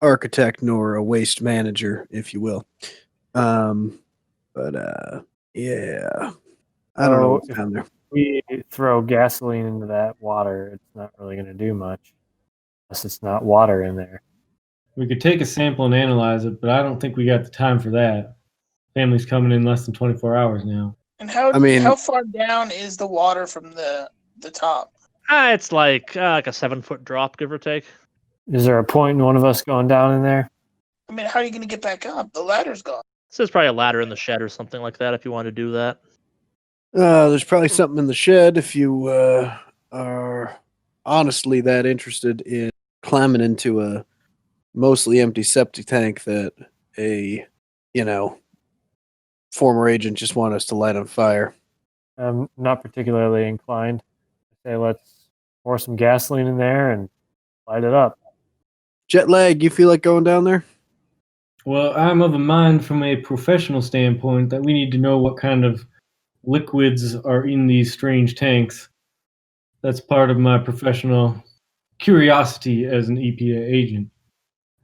architect nor a waste manager, if you will. Yeah, I don't know what's down there. We throw gasoline into that water, it's not really going to do much unless it's not water in there. We could take a sample and analyze it, but I don't think we got the time for that. Family's coming in less than 24 hours now. And how far down is the water from the top? It's like a 7-foot drop, give or take. Is there a point in one of us going down in there? I mean, how are you going to get back up? The ladder's gone. So there's probably a ladder in the shed or something like that if you want to do that. There's probably something in the shed if you are honestly that interested in climbing into a mostly empty septic tank that a former agent just want us to light on fire. I'm not particularly inclined. I say let's pour some gasoline in there and light it up. Jetlag, you feel like going down there? Well, I'm of a mind from a professional standpoint that we need to know what kind of liquids are in these strange tanks. That's part of my professional curiosity as an EPA agent.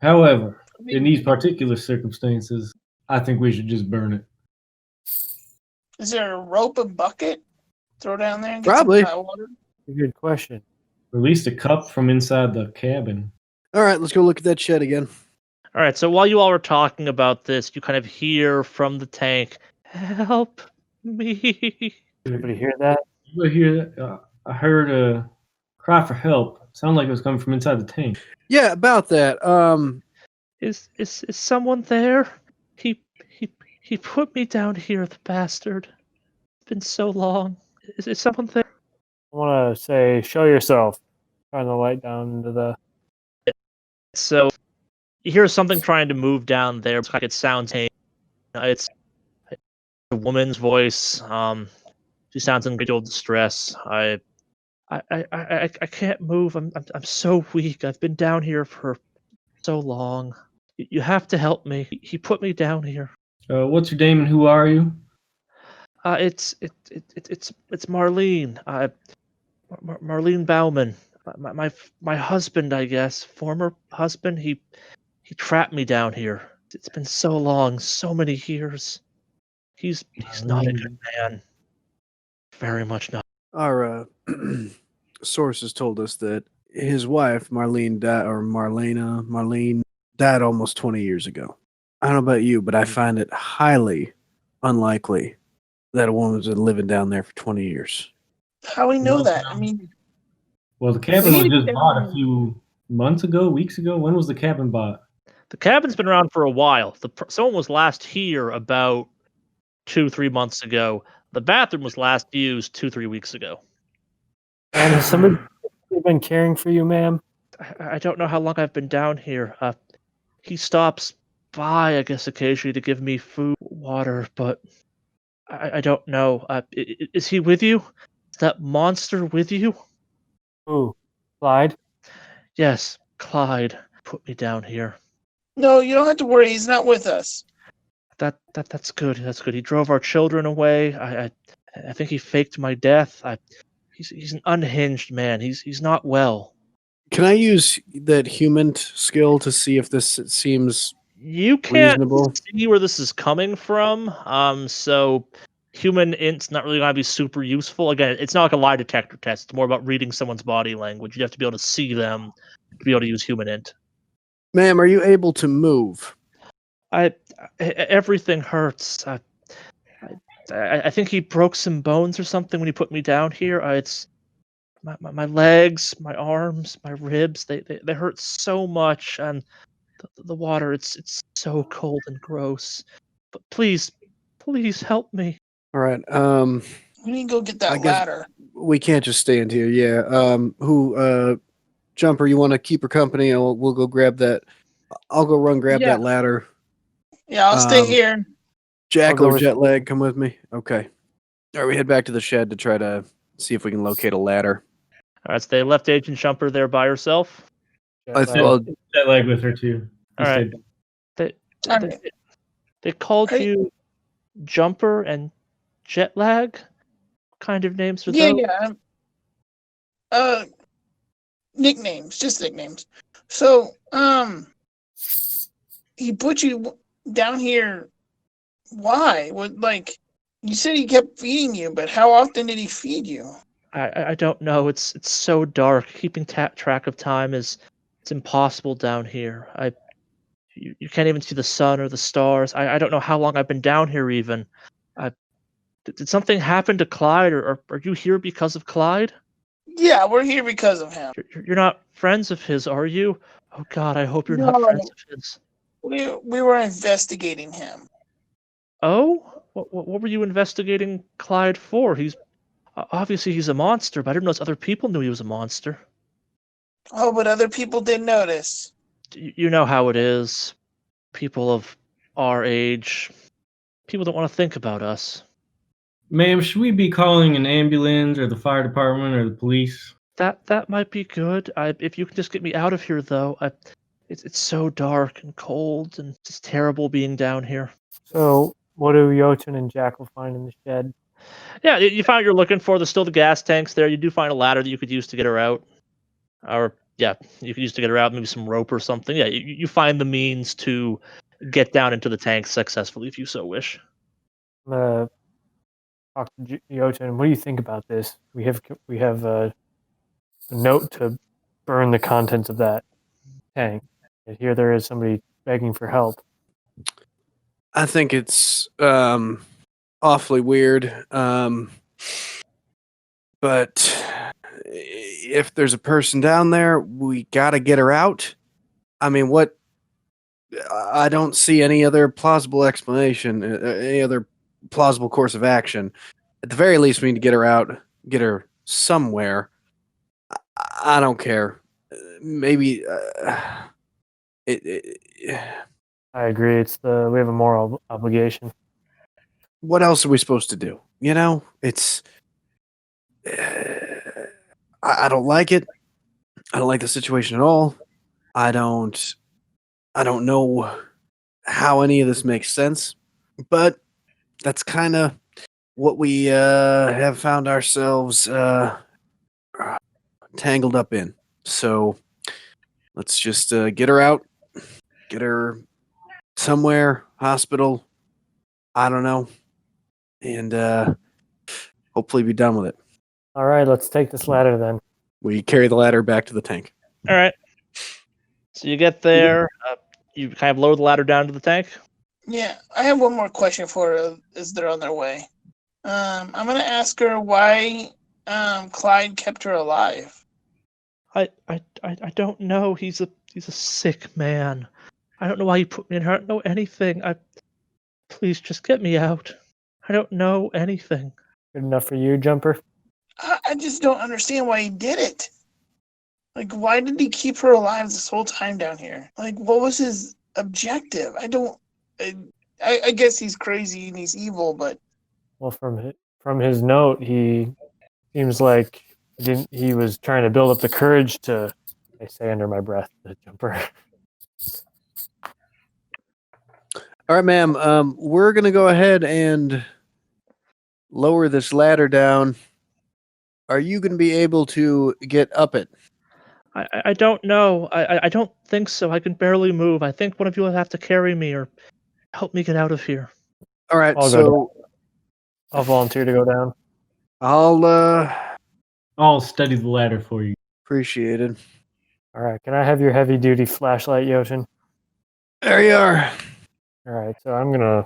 However, in these particular circumstances, I think we should just burn it. Is there a rope and bucket? Throw down there and get Probably. some hot water? Good question. Or at least a cup from inside the cabin. All right, let's go look at that shed again. All right, so while you all were talking about this, you kind of hear from the tank, "Help me!" Anybody hear that? You hear that? I heard a cry for help. Sounded like it was coming from inside the tank. Yeah, about that. Is someone there? He put me down here, the bastard. It's been so long. Is someone there? I want to say, show yourself. Shine the light down into the... So you hear something trying to move down there. It's like it sounds. It's a woman's voice. She sounds in great deal of distress. I can't move. I'm so weak. I've been down here for so long. You have to help me. He put me down here. What's your name and who are you? It's Marlene. Marlene Baughman. My husband, I guess, former husband. He trapped me down here. It's been so long, so many years. He's not a good man. Very much not. Our sources told us that his wife, Marlene died almost 20 years ago. I don't know about you, but I find it highly unlikely that a woman's been living down there for 20 years. How we know that? I mean, well, the cabin was just bought a few months ago, weeks ago. When was the cabin bought? The cabin's been around for a while. Someone was last here about 2-3 months ago. The bathroom was last used 2-3 weeks ago. And has somebody been caring for you, ma'am? I don't know how long I've been down here. He stops by, I guess, occasionally to give me food, water, but I don't know. Is he with you? Is that monster with you? Ooh, Clyde? Yes, Clyde put me down here. No, you don't have to worry. He's not with us. That's good. That's good. He drove our children away. I think he faked my death. He's an unhinged man. He's not well. Can I use that human skill to see if this seems You can't reasonable? see where this is coming from. So human int's not really gonna be super useful. Again, it's not like a lie detector test. It's more about reading someone's body language. You have to be able to see them to be able to use human int. Ma'am, are you able to move? Everything hurts. I think he broke some bones or something when he put me down here. It's my legs, my arms, my ribs. They hurt so much, and the water. It's so cold and gross. But please help me. All right. We need to go get that I guess ladder. we can't just stand here. Yeah. Jumper, you want to keep her company? We'll go grab that. I'll go grab Yeah. that ladder. Yeah, I'll stay Um, here. Jackal go or with- Jetlag, come with me. Okay. All right, we head back to the shed to try to see if we can locate a ladder. All right, so they left Agent Jumper there by herself. I thought That leg with her too. He All right. stayed- They All they, right. they called Hey. you Jumper and Jetlag. What kind of names are Yeah, those? yeah. Nicknames, just nicknames. So, he put you down here. Why? What? Like, you said he kept feeding you, but how often did he feed you? I don't know. It's so dark. Keeping track of time it's impossible down here. You can't even see the sun or the stars. I don't know how long I've been down here even. Did something happen to Clyde, or are you here because of Clyde? Yeah, we're here because of him. You're not friends of his, are you? Oh God, I hope you're not No. friends of his. We were investigating him. Oh, what were you investigating Clyde for? He's obviously he's a monster, but I didn't know other people knew he was a monster. Oh, but other people did notice. You know how it is. People of our age, people don't want to think about us. Ma'am, should we be calling an ambulance or the fire department or the police? That might be good. If you can just get me out of here, though. It's so dark and cold and just terrible being down here. So, what do Jotun and Jackal find in the shed? Yeah, you found what you're looking for. There's still the gas tanks there. You do find a ladder that you could use to get her out. Or, yeah, you could use to get her out, maybe some rope or something. Yeah, you find the means to get down into the tanks successfully if you so wish. I'm gonna talk to Jotun. What do you think about this? We have a note to burn the contents of that tank. And here there is somebody begging for help. I think it's awfully weird. But if there's a person down there, we gotta get her out. I mean, what? I don't see any other plausible explanation, any other plausible course of action. At the very least, we need to get her out, get her somewhere. I don't care. Maybe I agree. We have a moral obligation. what else are we supposed to do? You know, it's. I don't like it. I don't like the situation at all. I don't know how any of this makes sense, but that's kind of what we have found ourselves tangled up in. So let's just get her out, get her somewhere, hospital, I don't know, and hopefully be done with it. All right, let's take this ladder then. We carry the ladder back to the tank. All right. So you get there. You kind of lower the ladder down to the tank. Yeah, I have one more question for her as they're on their way. I'm gonna ask her why Clyde kept her alive. I don't know. He's a sick man. I don't know why he put me in here. I don't know anything. Please just get me out. I don't know anything. Good enough for you, Jumper? I I just don't understand why he did it. Like, why did he keep her alive this whole time down here? Like, what was his objective? I guess he's crazy and he's evil, but Well, from his note, he seems like he was trying to build up the courage to, I say under my breath, the jumper. All right, ma'am. We're gonna go ahead and lower this ladder down. Are you gonna be able to get up it? I don't know. I don't think so. I can barely move. I think one of you will have to carry me or help me get out of here. All right, I'll go so I'll volunteer to go down. I'll study the ladder for you. Appreciated. All right, can I have your heavy duty flashlight, Jotun? There you are. All right, so I'm gonna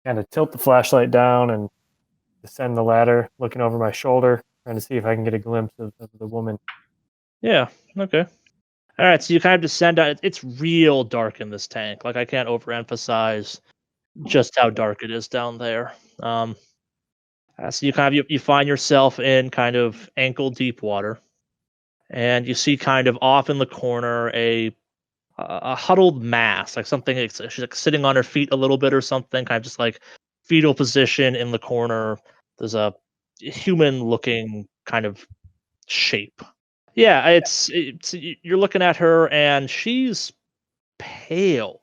kind of tilt the flashlight down and descend the ladder, looking over my shoulder, trying to see if I can get a glimpse of the woman. Yeah. Okay. All right. So you kind of descend out. It's real dark in this tank. Like I can't overemphasize just how dark it is down there. So you kind of you find yourself in kind of ankle deep water, and you see kind of off in the corner a huddled mass, like something. She's like sitting on her feet a little bit or something, kind of just like fetal position in the corner. There's a human-looking kind of shape. Yeah, it's you're looking at her and she's pale,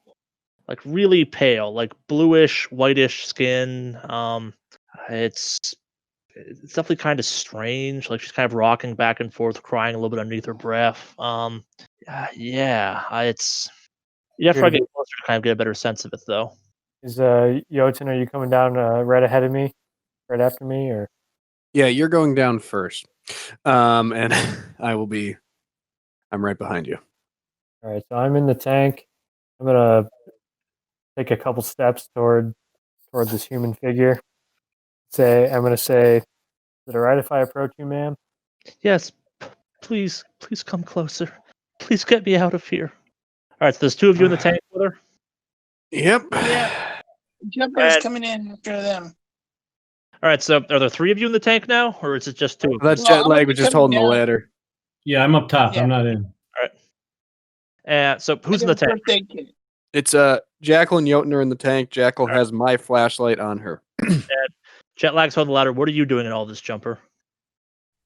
like really pale, like bluish, whitish skin. It's it's definitely kind of strange. Like she's kind of rocking back and forth, crying a little bit underneath her breath. Yeah, it's you have to Here to get be- closer to kind of get a better sense of it, though. Is Jotun, are you coming down right ahead of me, right after me, or? Yeah, you're going down first. And I'm right behind you. All right, so I'm in the tank. I'm gonna take a couple steps toward this human figure. I'm gonna say, is it alright if I approach you, ma'am? Yes, please come closer. Please get me out of here. All right, so there's two of you in the tank with her. Yep. Yeah. Jumper's And- coming in after them. All right, so are there three of you in the tank now, or is it just two of you? That's Well, I'm Jetlag gonna was just come holding the down. ladder. Yeah, I'm up top. Yeah. I'm not in. So who's in the tank? First aid kit. It's Jackal and Jotun are in the tank. Jackal has my flashlight on her. Jetlag's on the ladder. What are you doing in all this, Jumper?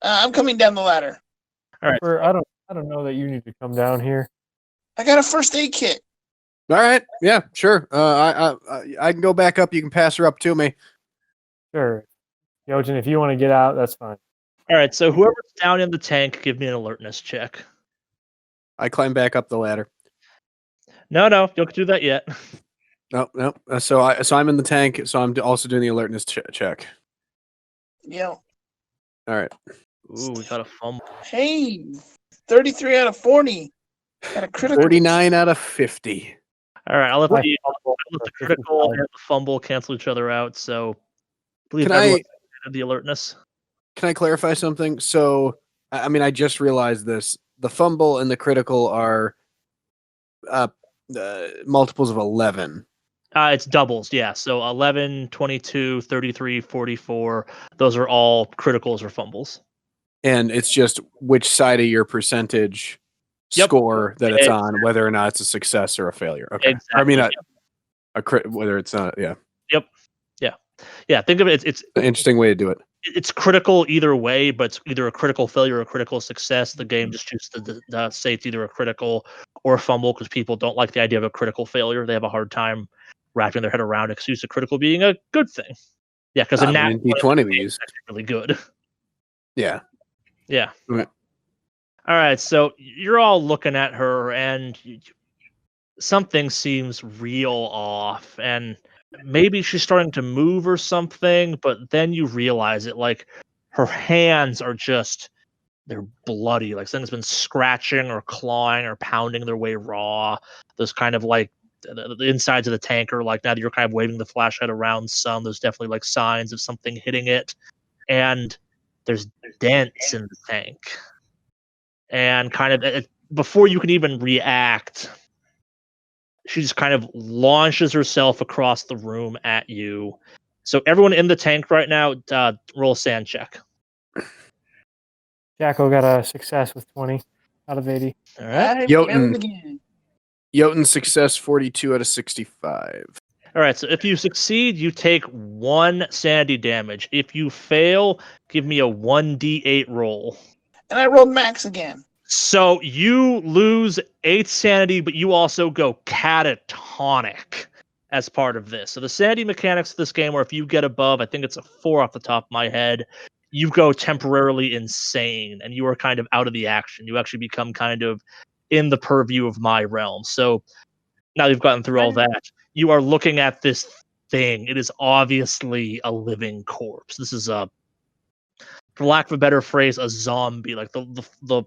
I'm coming down the ladder. All right. I don't know that you need to come down here. I got a first aid kit. All right. Yeah, sure. I can go back up. You can pass her up to me. Sure, Jotun, if you want to get out, that's fine. All right, so whoever's down in the tank, give me an alertness check. I climb back up the ladder. No, you don't do that yet. No. So I'm in the tank. So I'm also doing the alertness check. Yeah. All right. Ooh, we got a fumble. Hey, 33 out of 40. Got a critical. 39 out of 50. All right, I'll let My the fumble critical for and the fumble cancel each other out. So, please, Can everyone have the alertness. Can I clarify something? So, I mean, I just realized this. The fumble and the critical are multiples of 11. It's doubles, yeah. So 11, 22, 33, 44. Those are all criticals or fumbles. And it's just which side of your percentage Yep. score that it's on, whether or not it's a success or a failure. Okay. Exactly. I mean, a crit, whether it's not, yeah. Yep. Yeah. Think of it. It's An interesting way to do it. it's critical either way, but it's either a critical failure or a critical success. The game just chooses to say it's either a critical or a fumble because people don't like the idea of a critical failure. They have a hard time wrapping their head around excuse of critical being a good thing. Yeah, because I mean, in D20 we use. really good. Yeah. Yeah. Okay. All right, so you're all looking at her, and something seems real off, and maybe she's starting to move or something, but then you realize it. Like her hands are they're bloody. Like something's been scratching or clawing or pounding their way raw. There's kind of like the insides of the tank are like, now that you're kind of waving the flashlight around some, there's definitely like signs of something hitting it, and there's dents in the tank. And kind of before you can even react, she just kind of launches herself across the room at you, So everyone in the tank right now, roll a sand check. Jackal got a success with 20 out of 80. All right. I Jotun. failed again. Jotun success 42 out of 65. All right. So if you succeed, you take 1 sanity damage. If you fail, give me a 1d8 roll. And I rolled max again. So you lose 8 sanity, but you also go catatonic as part of this. So the sanity mechanics of this game, where if you get above, I think it's a 4 off the top of my head, you go temporarily insane and you are kind of out of the action. You actually become kind of in the purview of my realm. So now you've gotten through all that, you are looking at this thing. It is obviously a living corpse. This is for lack of a better phrase, a zombie. Like the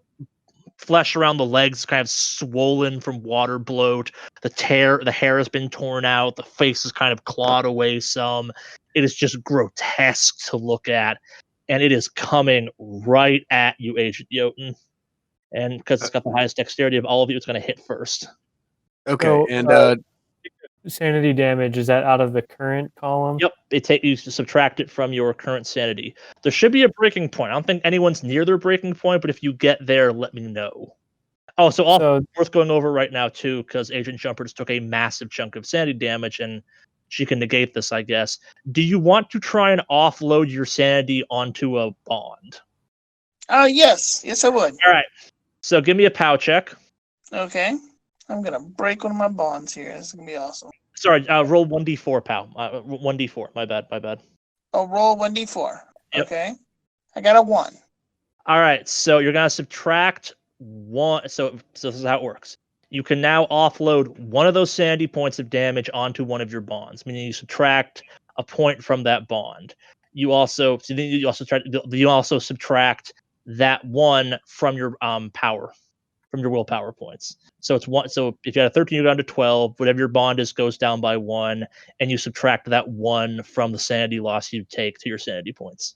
flesh around the legs kind of swollen from water bloat. The hair has been torn out. The face is kind of clawed away some. It is just grotesque to look at. And it is coming right at you, Agent Jotun. And because it's got the highest dexterity of all of you, it's going to hit first. Okay, So, and sanity damage, is that out of the current column? Yep, you subtract it from your current sanity. There should be a breaking point. I don't think anyone's near their breaking point, but if you get there, let me know. Oh, so also worth going over right now too, because Agent Jumper just took a massive chunk of sanity damage, and she can negate this, I guess. Do you want to try and offload your sanity onto a bond? Oh, yes. Yes, I would. All right. So give me a POW check. Okay. I'm going to break one of my bonds here. This is going to be awesome. Sorry, roll 1d4, POW. 1d4. My bad. Oh, roll 1d4. Yep. Okay. I got a 1. All right. So you're going to subtract 1. So this is how it works. You can now offload one of those sanity points of damage onto one of your bonds, meaning you subtract a point from that bond. You also subtract that 1 from your power, from your willpower points. So it's 1. So if you had a 13, you go down to 12. Whatever your bond is goes down by 1, and you subtract that 1 from the sanity loss you take to your sanity points.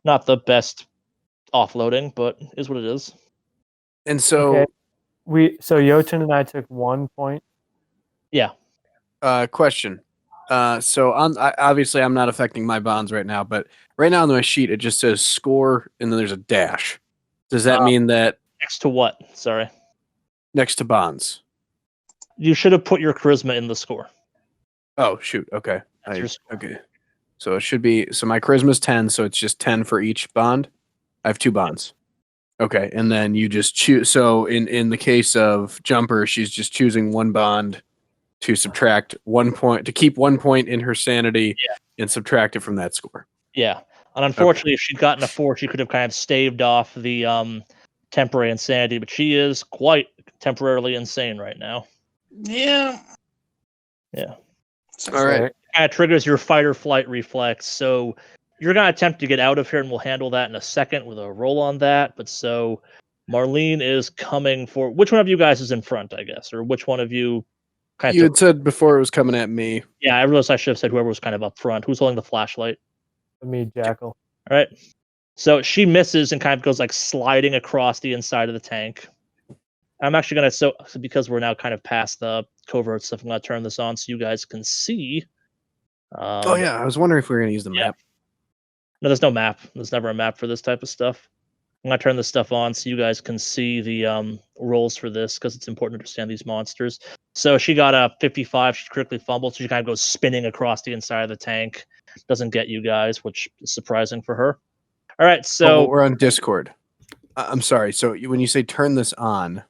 Not the best offloading, but is what it is. And so, So Jotun and I took 1 point. Yeah. Question. So obviously I'm not affecting my bonds right now, but right now on my sheet it just says score and then there's a dash. Does that mean that next to what? Sorry. Next to bonds. You should have put your charisma in the score. Oh shoot. Okay. That's Okay. So it should be. So my charisma's 10. So it's just 10 for each bond. I have 2 bonds. Okay, and then you just choose. So in the case of Jumper, she's just choosing 1 bond to subtract 1 point, to keep 1 point in her sanity, and subtract it from that score. Yeah, and unfortunately, if she'd gotten a 4, she could have kind of staved off the temporary insanity. But she is quite temporarily insane right now. Yeah. Yeah. All right. It kind of triggers your fight or flight reflex. So you're going to attempt to get out of here, and we'll handle that in a second with a roll on that. But so Marlene is coming for... Which one of you guys is in front, I guess? Or which one of you... You had said before it was coming at me. Yeah, I realized I should have said whoever was kind of up front. Who's holding the flashlight? Me, Jackal. All right. So she misses and kind of goes like sliding across the inside of the tank. I'm actually going to... So because we're now kind of past the covert stuff, I'm going to turn this on so you guys can see. Oh, yeah. I was wondering if we were going to use the map. No, there's no map. There's never a map for this type of stuff. I'm going to turn this stuff on so you guys can see the rolls for this, because it's important to understand these monsters. So she got a 55. She quickly fumbled, so she kind of goes spinning across the inside of the tank. Doesn't get you guys, which is surprising for her. All right, so... we're on Discord. I'm sorry. So when you say turn this on...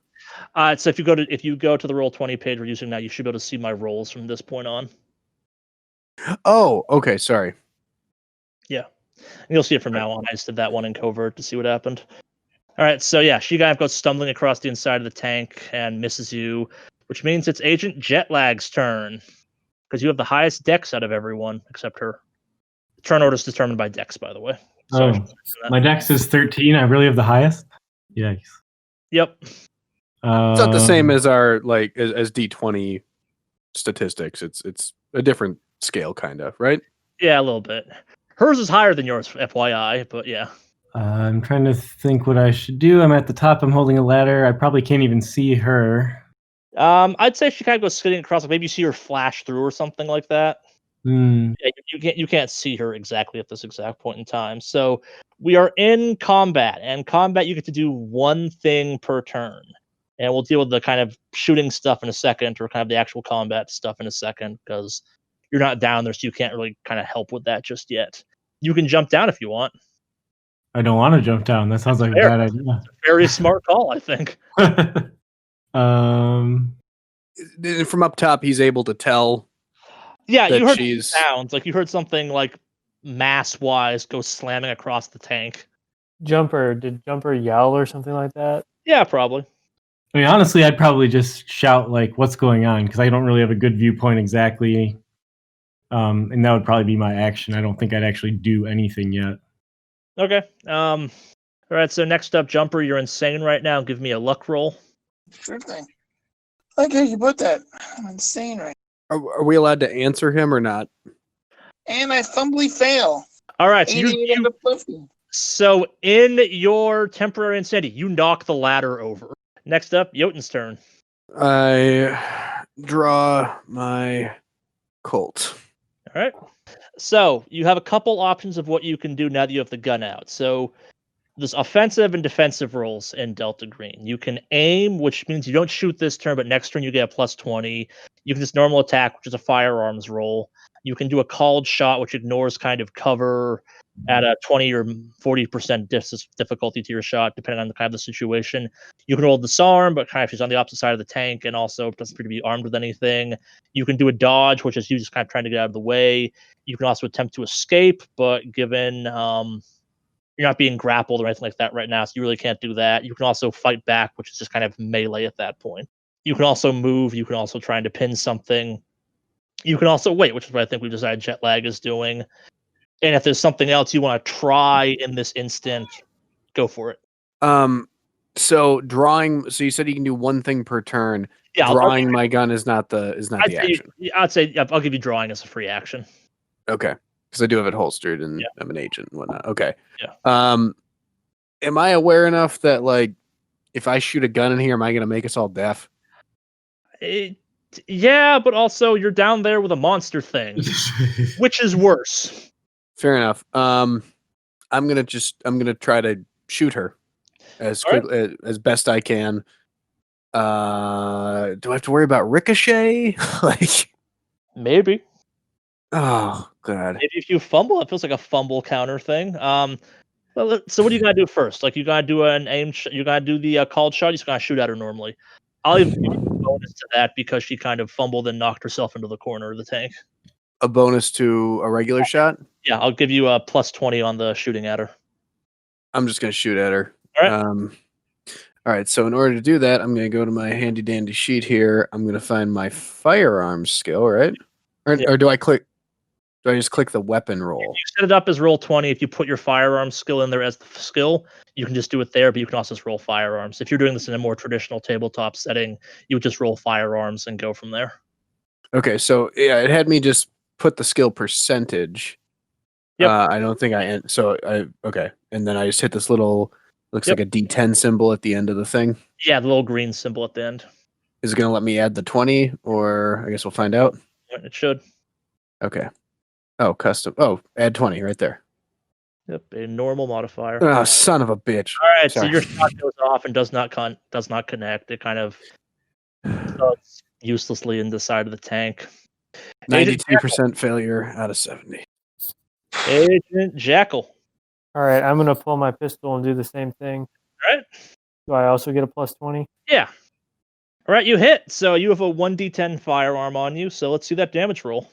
so if you go to the Roll20 page we're using now, you should be able to see my rolls from this point on. Oh, okay. Sorry. Yeah. And you'll see it from now on. I just did that one in covert to see what happened. All right, so yeah, she kind of goes stumbling across the inside of the tank and misses you, which means it's Agent Jetlag's turn, because you have the highest dex out of everyone except her. Turn order is determined by dex, by the way. Sorry, my dex is 13. I really have the highest. Yikes. Yep. It's not the same as our as D20 statistics. It's a different scale, kind of, right? Yeah, a little bit. Hers is higher than yours, FYI, but yeah. I'm trying to think what I should do. I'm at the top. I'm holding a ladder. I probably can't even see her. I'd say she kind of goes skidding across. Like maybe you see her flash through or something like that. Yeah, you can't see her exactly at this exact point in time. So we are in combat, and combat you get to do one thing per turn. And we'll deal with the kind of shooting stuff in a second, or kind of the actual combat stuff in a second, because you're not down there, so you can't really kind of help with that just yet. You can jump down if you want. I don't want to jump down. That sounds like a fair. bad idea. Very smart call, I think. From up top, he's able to tell. Yeah, that you heard she's sounds like you heard something like mass-wise go slamming across the tank. Did Jumper yell or something like that? Yeah, probably. I mean, honestly, I'd probably just shout like, "What's going on?" Because I don't really have a good viewpoint exactly, and that would probably be my action. I don't think I'd actually do anything yet. Okay. All right. So next up, Jumper, you're insane right now. Give me a luck roll. Sure thing. I like how you put that. I'm insane right Are we allowed to answer him or not? now. And I fumbly fail. All right. So 88 out of 50. So in your temporary insanity, you knock the ladder over. Next up, Jotun's turn. I draw my Colt. All right. So you have a couple options of what you can do now that you have the gun out. So there's offensive and defensive rolls in Delta Green. You can aim, which means you don't shoot this turn, but next turn you get a plus 20. You can just normal attack, which is a firearms roll. You can do a called shot, which ignores kind of cover at a 20 or 40% difficulty to your shot, depending on the kind of the situation. You can roll disarm, but kind of she's on the opposite side of the tank and also doesn't appear to be armed with anything. You can do a dodge, which is you just kind of trying to get out of the way. You can also attempt to escape, but given you're not being grappled or anything like that right now, so you really can't do that. You can also fight back, which is just kind of melee at that point. You can also move. You can also try to pin something. You can also wait, which is what I think we decided Jetlag is doing. And if there's something else you want to try in this instant, go for it. So drawing. So you said you can do one thing per turn. Yeah, drawing my gun is not the action. I'd say I'll give you drawing as a free action. Okay, because I do have it holstered and Yeah. I'm an agent and whatnot. Okay. Yeah. Am I aware enough that like if I shoot a gun in here, am I going to make us all deaf? Yeah, but also you're down there with a monster thing, which is worse. Fair enough. I'm gonna try to shoot her as All right. quick as best I can. Do I have to worry about ricochet? Like, Maybe. oh god. Maybe if you fumble, it feels like a fumble counter thing. Well, so what do you gotta do first? Like you gotta do an aim. You gotta do the called shot. You just gotta shoot at her normally. I'll even give you a bonus to that because she kind of fumbled and knocked herself into the corner of the tank. A bonus to a regular shot? Yeah, I'll give you a plus 20 on the shooting at her. I'm just gonna shoot at her. All right. All right, so in order to do that, I'm gonna go to my handy dandy sheet here. I'm gonna find my firearms skill, right? Or do I click? Do I just click the weapon roll? You set it up as roll 20. If you put your firearms skill in there as the skill, you can just do it there, but you can also just roll firearms. If you're doing this in a more traditional tabletop setting, you would just roll firearms and go from there. Okay, so yeah, it had me just put the skill percentage. Yep. I don't think okay, and then I just hit this little looks Yep. like a D10 symbol at the end of the thing. Yeah, the little green symbol at the end. Is it gonna let me add the 20, or I guess we'll find out. It should. Okay. Oh, custom. Oh, add 20 right there. Yep, a normal modifier. Oh, son of a bitch. All right, Sorry. so your shot goes off and does not connect. It kind of thuds uselessly in the side of the tank. 92% failure out of 70. Agent Jackal. All right, I'm gonna pull my pistol and do the same thing. All right. Do I also get a plus 20? Yeah. All right, you hit. So you have a 1d10 firearm on you. So let's see that damage roll.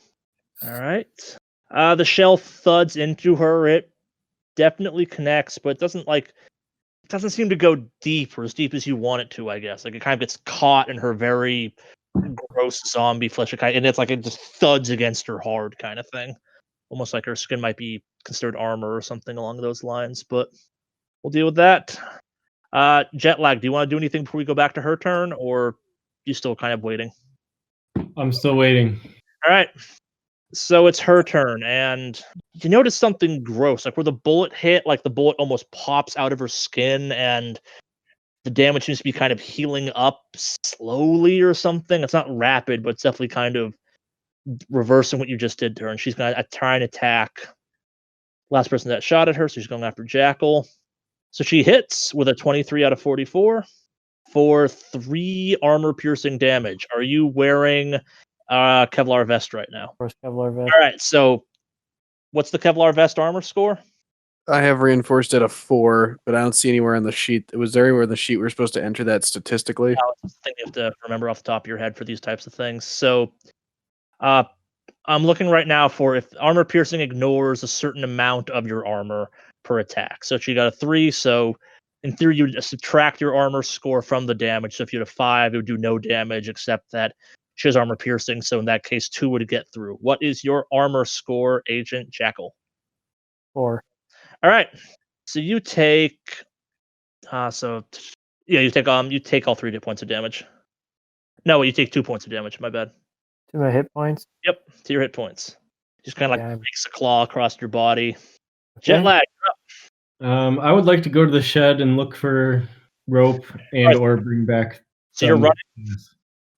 All right. The shell thuds into her. It definitely connects, but it doesn't seem to go deep or as deep as you want it to, I guess. Like it kind of gets caught in her very gross zombie flesh, and it's like it just thuds against her hard kind of thing. Almost like her skin might be considered armor or something along those lines, but we'll deal with that. Jetlag, do you want to do anything before we go back to her turn, or you still kind of waiting? I'm still waiting. All right. So it's her turn, and you notice something gross, like where the bullet hit, like the bullet almost pops out of her skin, and the damage seems to be kind of healing up slowly or something. It's not rapid, but it's definitely kind of reversing what you just did to her, and she's going to try and attack last person that shot at her. So she's going after Jackal. So she hits with a 23 out of 44 for 3 armor-piercing damage. Are you wearing Kevlar vest right now? Of course, Kevlar vest. All right. So what's the Kevlar vest armor score? I have reinforced at a 4, but I don't see anywhere on the sheet. Was there anywhere in the sheet we're supposed to enter that statistically? It's a thing you have to remember off the top of your head for these types of things. So I'm looking right now for if armor piercing ignores a certain amount of your armor per attack. So she got a 3, so in theory you would subtract your armor score from the damage. So if you had a 5, it would do no damage except that she has armor piercing. So in that case, 2 would get through. What is your armor score, Agent Jackal? 4. All right. So you take you take all 3 hit points of damage. No, you take 2 points of damage. My bad. To my hit points. Yep, to your hit points. Just kind of like Yeah. makes a claw across your body. Okay. Jetlag. I would like to go to the shed and look for rope and Right. or bring back. So you're running.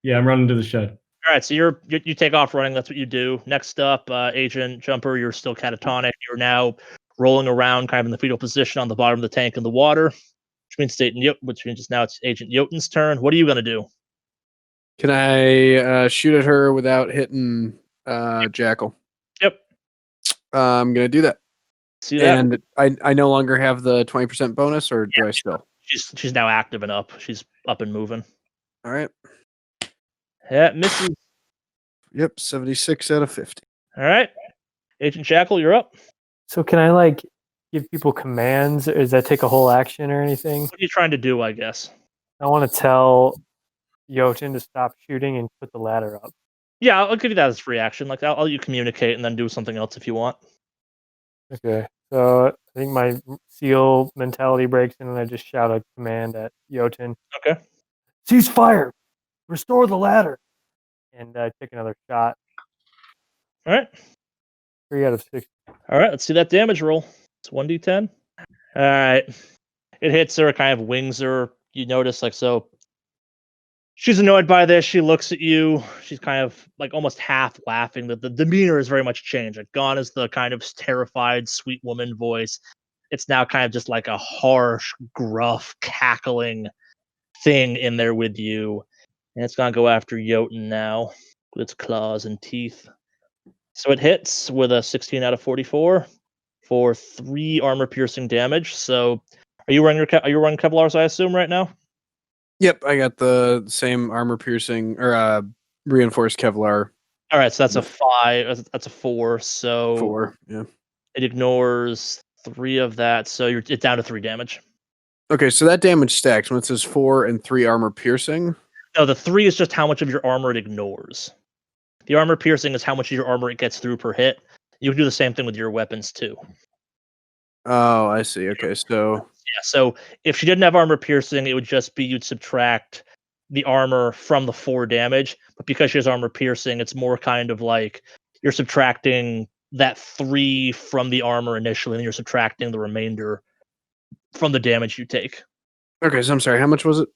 Yeah, I'm running to the shed. All right, so you take off running. That's what you do. Next up, Agent Jumper. You're still catatonic. You're now rolling around, kind of in the fetal position on the bottom of the tank in the water, which means now it's Agent Jotun's turn. What are you gonna do? Can I shoot at her without hitting Jackal? Yep. I'm gonna do that. See that? And I no longer have the 20% bonus, or do I still? She's now active and up. She's up and moving. All right. Yeah, misses. Yep, 76 out of 50. All right, Agent Jackal, you're up. So can I like give people commands? Or does that take a whole action or anything? What are you trying to do? I guess. I want to tell Jotun to stop shooting and put the ladder up. Yeah, I'll give you that as free action. Like I'll let you communicate and then do something else if you want. Okay. So I think my SEAL mentality breaks in and I just shout a command at Jotun. Okay. Cease fire! Restore the ladder! And I take another shot. All right. 3 out of 6. All right, let's see that damage roll. It's 1d10. All right. It hits her, kind of wings her. You notice, like, so she's annoyed by this. She looks at you. She's kind of like almost half laughing. The demeanor is very much changed. Like, gone is the kind of terrified, sweet woman voice. It's now kind of just like a harsh, gruff, cackling thing in there with you. And it's going to go after Jotun now with its claws and teeth. So it hits with a 16 out of 44 for 3 armor-piercing damage. So are you running Kevlars, I assume, right now? Yep, I got the same armor piercing or reinforced Kevlar All right, so that's a 5. That's a 4. So 4. Yeah. it ignores 3 of that. So it's down to 3 damage. Okay, so that damage stacks when it says 4 and 3 armor piercing. No, the 3 is just how much of your armor it ignores. The armor piercing is how much of your armor it gets through per hit. You can do the same thing with your weapons too. Oh, I see. Okay, so Yeah, so if she didn't have armor piercing, it would just be you'd subtract the armor from the 4 damage. But because she has armor piercing, it's more kind of like you're subtracting that 3 from the armor initially, and you're subtracting the remainder from the damage you take. okay, so I'm sorry. How much was it?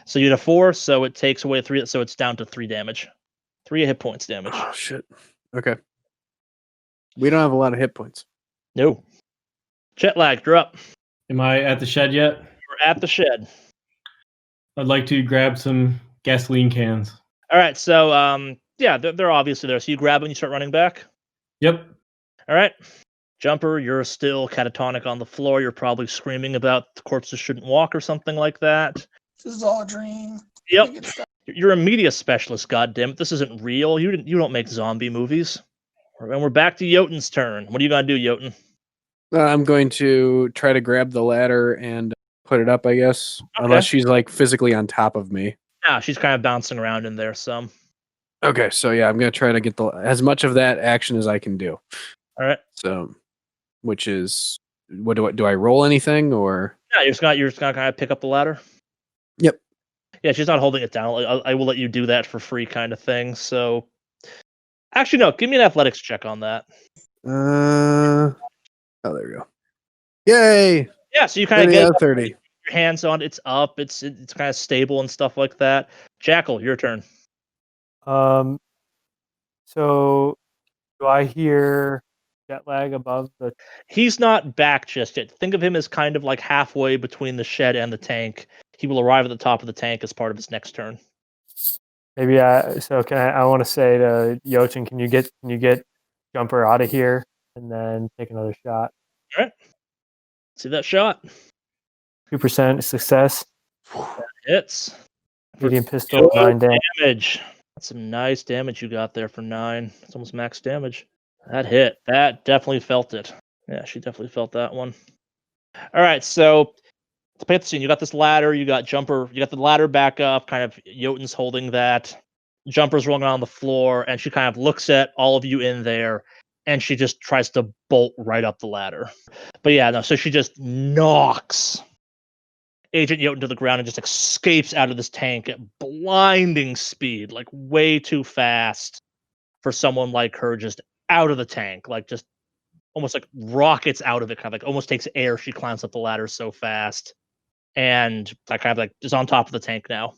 So you had a 4, so it takes away 3, so it's down to 3 damage. 3 hit points damage. Oh shit. Okay. We don't have a lot of hit points. No. Jetlag, you're up. Am I at the shed yet? You're at the shed. I'd like to grab some gasoline cans. All right, so yeah, they're obviously there. So you grab it and you start running back. Yep. All right, Jumper, you're still catatonic on the floor. You're probably screaming about the corpses shouldn't walk or something like that. This is all a dream. Yep. Make it stop. You're a media specialist, goddammit. This isn't real. You don't make zombie movies. And we're back to Jotun's turn. What are you gonna do, Jotun? I'm going to try to grab the ladder and put it up, I guess. Okay. Unless she's like physically on top of me. Ah, she's kind of bouncing around in there some. Okay, so yeah, I'm gonna try to get as much of that action as I can do. All right. So, which is what do I roll anything or? Yeah, you're just gonna kind of pick up the ladder. Yep. Yeah, she's not holding it down. I will let you do that for free, kind of thing. So, actually, no. Give me an athletics check on that. Oh, there we go. Yay! Yeah, so you kind of 30 get out of 30. your hands on it. It's up. It's kind of stable and stuff like that. Jackal, your turn. So, do I hear Jetlag above the? He's not back just yet. Think of him as kind of like halfway between the shed and the tank. He will arrive at the top of the tank as part of his next turn. Maybe I want to say to Jotun, can you get Jumper out of here and then take another shot? All right. See that shot? 2% success. Hits. Medium pistol, 9 damage. That's some nice damage you got there for 9. It's almost max damage. That hit. That definitely felt it. Yeah, she definitely felt that one. All right, so to paint the scene, you got this ladder, you got Jumper, you got the ladder back up, kind of Jotun's holding that. Jumper's rolling on the floor, and she kind of looks at all of you in there, and she just tries to bolt right up the ladder. But yeah, no, so she just knocks Agent Jotun to the ground and just escapes out of this tank at blinding speed, like way too fast for someone like her, just out of the tank, like just almost like rockets out of it, kind of like almost takes air. She climbs up the ladder so fast, and I kind of like is on top of the tank now.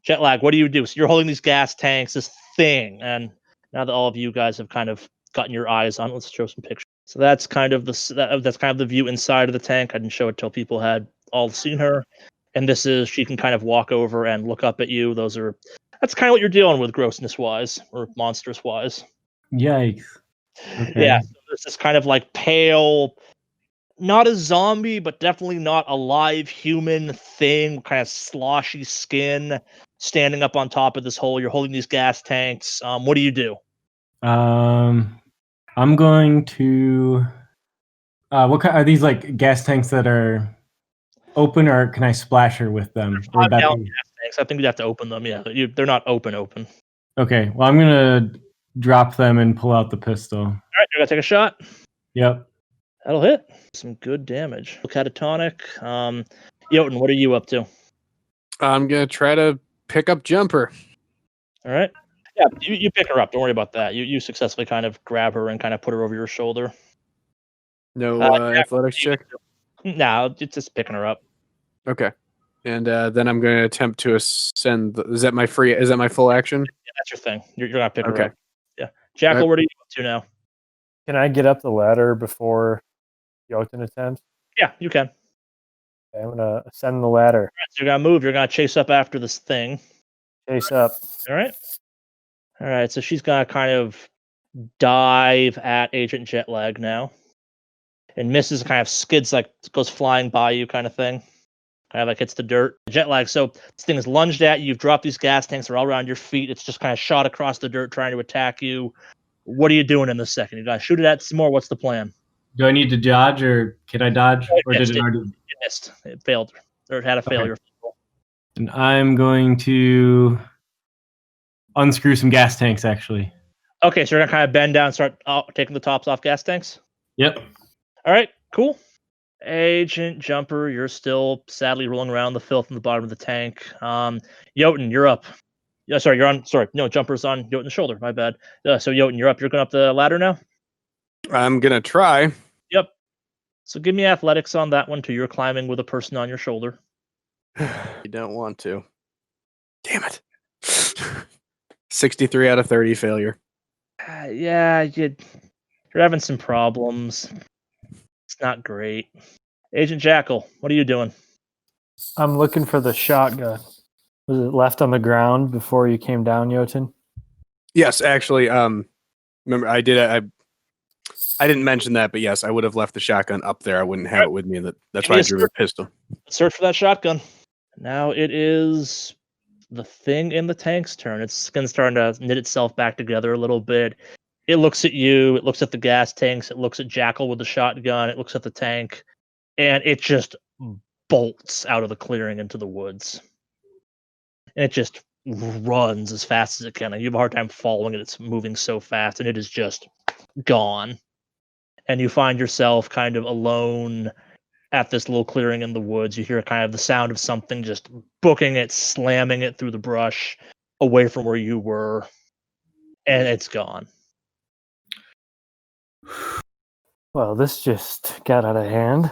Jetlag, what do you do? So you're holding these gas tanks, this thing, and now that all of you guys have kind of gotten your eyes on, let's show some pictures. So that's kind of that's kind of the view inside of the tank. I didn't show it till people had all seen her, and this is she can kind of walk over and look up at you. That's kind of what you're dealing with, grossness wise or monstrous wise. Yikes. Okay. Yeah, so there's this kind of like pale, not a zombie, but definitely not a live human thing, kind of sloshy skin, standing up on top of this hole. You're holding these gas tanks. What do you do? I'm going to. What kind are these, like gas tanks that are open, or can I splash her with them? Or would that Down be- gas tanks. I think you'd have to open them. Yeah, they're not open. Okay. Well, I'm gonna drop them and pull out the pistol. All right, you're gonna take a shot. Yep. That'll hit. Some good damage. Catatonic. Jotun, what are you up to? I'm gonna try to pick up Jumper. All right. Yeah, you pick her up. Don't worry about that. You successfully kind of grab her and kind of put her over your shoulder. No athletics check. No, it's just picking her up. Okay, and then I'm going to attempt to ascend. Is that my full action? Yeah, that's your thing. You're gonna pick her Okay. up. Yeah, Jackal, what are you up to now? Can I get up the ladder before Jotun attempts? Yeah, you can. Okay, I'm gonna ascend the ladder. All right, so you're gonna move. You're gonna chase up after this thing. Chase up. All right. All right. So she's gonna kind of dive at Agent Jetlag now, and misses. Kind of skids, like goes flying by you, kind of thing. Kind of like hits the dirt. Jetlag. So this thing is lunged at you. You've dropped these gas tanks. They're all around your feet. It's just kind of shot across the dirt, trying to attack you. What are you doing in this second? You gotta shoot it at some more. What's the plan? Do I need to dodge, or can I dodge, or did it already? It missed. It failed, or it had a failure. And I'm going to unscrew some gas tanks, actually. Okay, so you're gonna kind of bend down and start taking the tops off gas tanks. Yep. All right, cool. Agent Jumper, you're still sadly rolling around the filth in the bottom of the tank. Jotun, you're up. Yeah, sorry, you're on. Sorry, no, Jumper's on Jotun's shoulder. My bad. So Jotun, you're up. You're going up the ladder now. I'm gonna try. Yep. So give me athletics on that one too. You're climbing with a person on your shoulder. You don't want to. Damn it. 63 out of 30 failure. Yeah, you're having some problems. It's not great. Agent Jackal, what are you doing? I'm looking for the shotgun. Was it left on the ground before you came down, Jotun? Yes, actually, remember I didn't mention that, but yes, I would have left the shotgun up there. I wouldn't have it with me. That's why I drew a pistol. Search for that shotgun. Now it is the thing in the tank's turn. Its skin's starting to knit itself back together a little bit. It looks at you. It looks at the gas tanks. It looks at Jackal with the shotgun. It looks at the tank. And it just bolts out of the clearing into the woods. And it just runs as fast as it can. And you have a hard time following it. It's moving so fast. And it is just gone. And you find yourself kind of alone at this little clearing in the woods. You hear kind of the sound of something just booking it, slamming it through the brush away from where you were. And it's gone. Well, this just got out of hand.